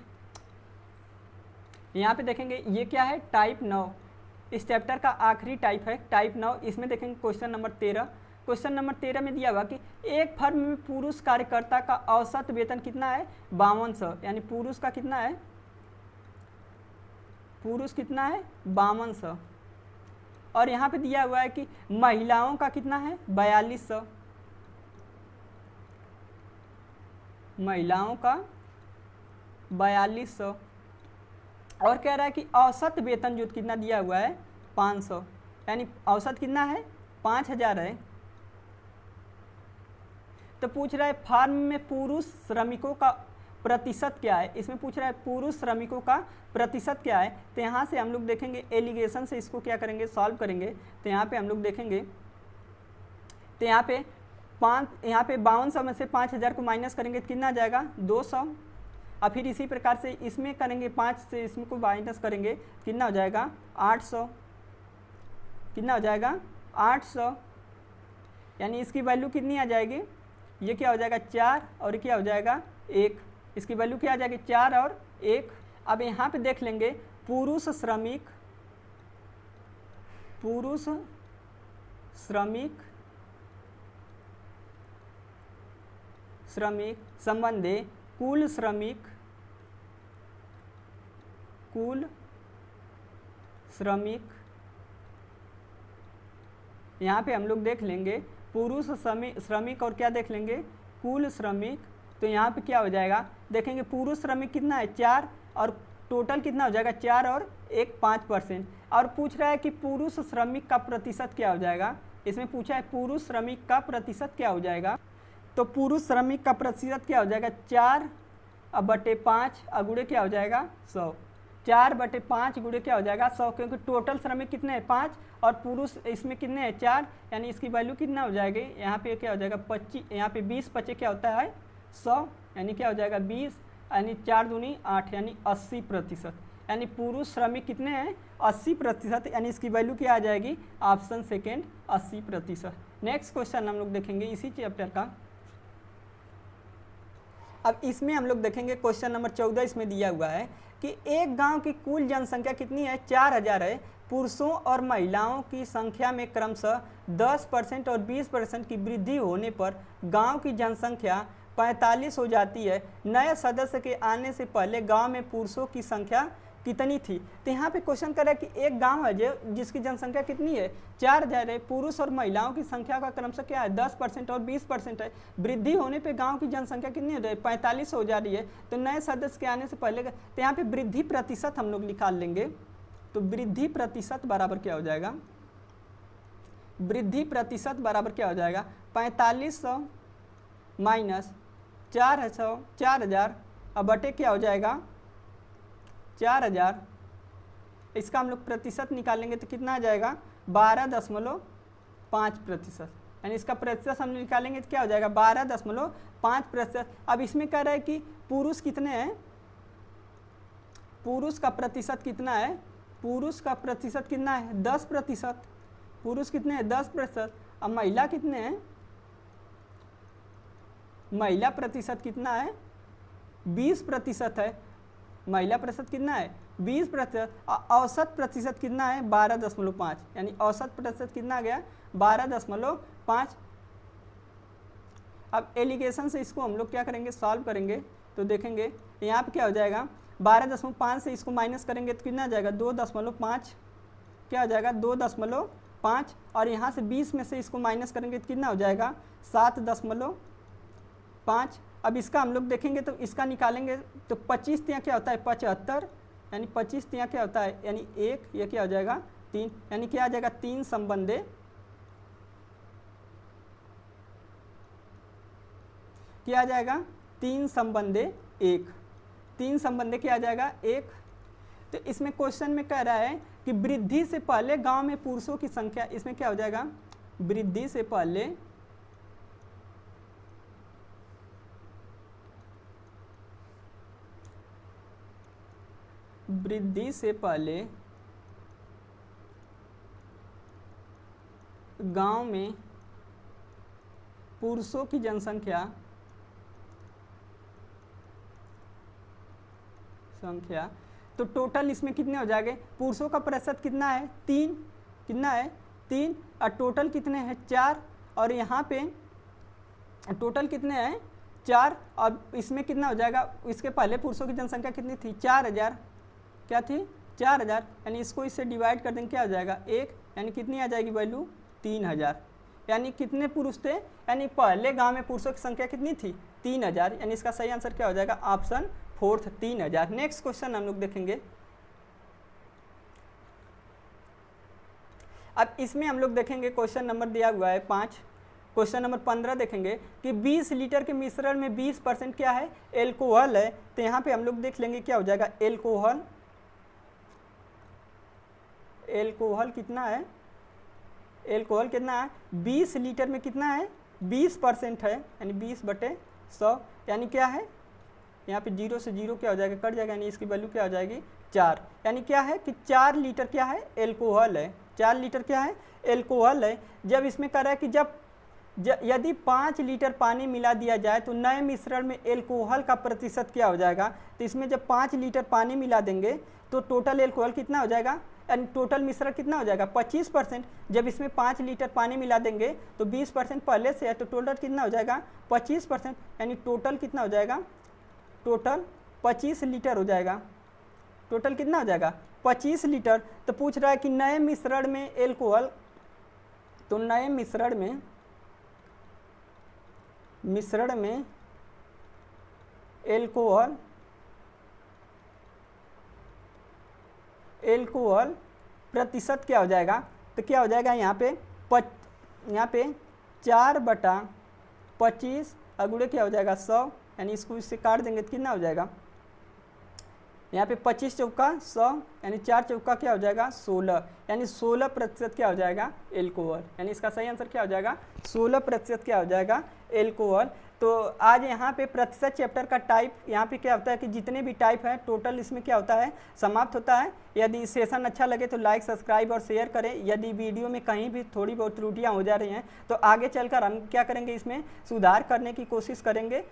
यहाँ पे देखेंगे ये क्या है टाइप 9, इस चैप्टर का आखिरी टाइप है टाइप 9। इसमें देखेंगे क्वेश्चन नंबर 13। क्वेश्चन नंबर 13 में दिया हुआ कि एक फर्म में पुरुष कार्यकर्ता का औसत वेतन कितना है 5200, यानी पुरुष का कितना है, पुरुष कितना है 5200। और यहाँ पे दिया हुआ है कि महिलाओं का कितना है 4200, महिलाओं का 4200। और कह रहा है कि औसत वेतन जो कितना दिया हुआ है 500, यानी औसत कितना है 5000 है। तो पूछ रहा है फार्म में पुरुष श्रमिकों का प्रतिशत क्या है। इसमें पूछ रहा है पुरुष श्रमिकों का प्रतिशत क्या है। तो यहाँ से हम लोग देखेंगे एलिगेशन से इसको क्या करेंगे सॉल्व करेंगे। तो यहाँ पे हम लोग देखेंगे तो यहाँ पे 5200 में से 5000 को माइनस करेंगे तो कितना आ जाएगा 200। और फिर इसी प्रकार से इसमें करेंगे 5 से इसमें को माइनस करेंगे कितना हो जाएगा 800, कितना हो जाएगा 800, यानी इसकी वैल्यू कितनी आ जाएगी, ये क्या हो जाएगा 4 और क्या हो जाएगा 1, इसकी वैल्यू क्या आ जाएगी 4 और 1। अब यहाँ पे देख लेंगे पुरुष श्रमिक संबंधे कुल श्रमिक यहाँ पे हम लोग देख लेंगे पुरुष श्रमिक और क्या देख लेंगे कुल श्रमिक। तो यहाँ पे क्या हो जाएगा देखेंगे पुरुष श्रमिक कितना है 4 और टोटल कितना हो जाएगा 4 और 1 5%। और पूछ रहा है कि पुरुष श्रमिक का प्रतिशत क्या हो जाएगा। इसमें पूछा है पुरुष श्रमिक का प्रतिशत क्या हो जाएगा। तो पुरुष श्रमिक का प्रतिशत क्या हो जाएगा 4/5 अगुड़े क्या हो जाएगा 100। 4/5 गुड़े क्या हो जाएगा 100, क्योंकि टोटल श्रमिक कितने हैं 5 और पुरुष इसमें कितने हैं 4, यानी इसकी वैल्यू कितना हो जाएगी यहाँ पे क्या हो जाएगा 25, यहाँ पे 20 25 क्या होता है 100, यानी क्या हो जाएगा 20, यानी 4 दूनी 8, यानी 80%। यानी पुरुष श्रमिक कितने हैं 80%, यानी इसकी वैल्यू क्या आ जाएगी ऑप्शन सेकेंड 80%। नेक्स्ट क्वेश्चन हम लोग देखेंगे इसी चैप्टर का। अब इसमें हम लोग देखेंगे क्वेश्चन नंबर 14। इसमें दिया हुआ है कि एक गांव की कुल जनसंख्या कितनी है 4000 है। पुरुषों और महिलाओं की संख्या में क्रमशः 10% और 20% की वृद्धि होने पर गांव की जनसंख्या 45 हो जाती है। नए सदस्य के आने से पहले गांव में पुरुषों की संख्या कितनी थी। तो यहाँ पे क्वेश्चन कर रहा है कि एक गांव है जो जिसकी जनसंख्या कितनी है 4000 है, पुरुष और महिलाओं की संख्या का क्रमशः क्या है 10% और 20% है। वृद्धि होने पे गांव की जनसंख्या कितनी हो जाए 45 हो जा रही है। तो नए सदस्य के आने से पहले तो यहाँ पे वृद्धि प्रतिशत हम लोग निकाल लेंगे। तो वृद्धि प्रतिशत बराबर क्या हो जाएगा, वृद्धि प्रतिशत बराबर क्या हो जाएगा 4500 माइनस 4000 अब बटे क्या हो जाएगा 4000। इसका हम लोग प्रतिशत निकालेंगे तो कितना आ जाएगा 12.5%, यानी इसका प्रतिशत हम निकालेंगे तो क्या हो जाएगा 12.5%। अब इसमें कह रहा है कि पुरुष कितने हैं, पुरुष का प्रतिशत कितना है, पुरुष का प्रतिशत कितना है 10%, पुरुष कितने हैं 10%। अब महिला कितने हैं, महिला प्रतिशत कितना है 20% है, महिला प्रतिशत कितना है 20%। औसत प्रतिशत कितना है 12.5, यानी औसत प्रतिशत कितना आ गया 12.5। अब एलिगेशन से इसको हम लोग क्या करेंगे सॉल्व करेंगे। तो देखेंगे यहाँ पे क्या हो जाएगा 12.5 से इसको माइनस करेंगे तो कितना आ जाएगा 2.5, क्या हो जाएगा 2.5। और यहाँ से 20 में से इसको माइनस करेंगे तो कितना हो जाएगा 7.5। अब इसका हम लोग देखेंगे तो इसका निकालेंगे तो 25 तिया क्या होता है 75, यानी 25 तिया क्या होता है यानी 1, ये क्या हो जाएगा 3, यानी क्या आ जाएगा 3 संबंधे, क्या आ जाएगा 3 संबंधे 1, 3 संबंधे क्या आ जाएगा 1। तो इसमें क्वेश्चन में कह रहा है कि वृद्धि से पहले गांव में पुरुषों की संख्या, इसमें क्या हो जाएगा वृद्धि से पहले गांव में पुरुषों की जनसंख्या तो टोटल इसमें कितने हो जाएंगे, पुरुषों का प्रतिशत कितना है 3, कितना है 3, और टोटल कितने हैं 4, और यहाँ पे टोटल कितने हैं 4, और इसमें कितना हो जाएगा, इसके पहले पुरुषों की जनसंख्या कितनी थी 4000, क्या थी 4000, यानी इसको इससे डिवाइड कर देंगे क्या हो जाएगा 1, यानी कितनी आ जाएगी वैल्यू 3000, यानी कितने पुरुष थे, यानी पहले गांव में पुरुषों की संख्या कितनी थी 3000, यानी इसका सही आंसर क्या हो जाएगा ऑप्शन 4 3000। नेक्स्ट क्वेश्चन हम लोग देखेंगे। अब इसमें हम लोग देखेंगे क्वेश्चन नंबर दिया हुआ है 5, क्वेश्चन नंबर 15 देखेंगे कि 20 लीटर के मिश्रण में 20% क्या है एल्कोहल है। तो यहाँ पे हम लोग देख लेंगे क्या हो जाएगा एल्कोहल कितना है, एल्कोहल कितना है 20 लीटर में कितना है 20% है, यानी 20/100, यानी क्या है यहाँ पे 0 से 0 क्या हो जाएगा कट जाएगा, यानी इसकी वैल्यू क्या हो जाएगी 4, यानी क्या है कि 4 लीटर क्या है एल्कोहल है, 4 लीटर क्या है एल्कोहल है। जब इसमें कह रहा है कि यदि 5 लीटर पानी मिला दिया जाए तो नए मिश्रण में एल्कोहल का प्रतिशत क्या हो जाएगा। तो इसमें जब 5 लीटर पानी मिला देंगे तो टोटल एल्कोहल कितना हो जाएगा, यानी टोटल मिश्रण कितना हो जाएगा 25%। जब इसमें 5 लीटर पानी मिला देंगे तो 20% पहले से है, तो टोटल कितना हो जाएगा 25%, यानी टोटल कितना हो जाएगा, टोटल 25 लीटर हो जाएगा, टोटल कितना हो जाएगा 25 लीटर। तो पूछ रहा है कि नए मिश्रण में एल्कोहल, तो नए मिश्रण में एल्कोहल प्रतिशत क्या हो जाएगा, तो क्या हो जाएगा यहाँ पे 4/25 अगुड़े क्या हो जाएगा 100, यानी इसको इससे काट देंगे तो कितना हो जाएगा यहाँ पे 25 चौका 100, यानी 4 चौका क्या हो जाएगा 16, यानी 16% क्या हो जाएगा एल्कोहल, यानी इसका सही आंसर क्या हो जाएगा 16% क्या हो जाएगा एल्कोहल। तो आज यहाँ पे प्रतिशत चैप्टर का टाइप यहाँ पे क्या होता है कि जितने भी टाइप है टोटल इसमें क्या होता है समाप्त होता है। यदि सेशन अच्छा लगे तो लाइक सब्सक्राइब और शेयर करें। यदि वीडियो में कहीं भी थोड़ी बहुत त्रुटियाँ हो जा रही हैं तो आगे चलकर हम क्या करेंगे, इसमें सुधार करने की कोशिश करेंगे।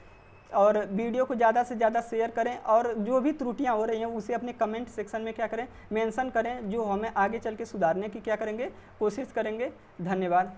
और वीडियो को ज़्यादा से ज़्यादा शेयर करें, और जो भी त्रुटियां हो रही हैं उसे अपने कमेंट सेक्शन में क्या करें मेंशन करें, जो हमें आगे चल के सुधारने की क्या करेंगे कोशिश करेंगे। धन्यवाद।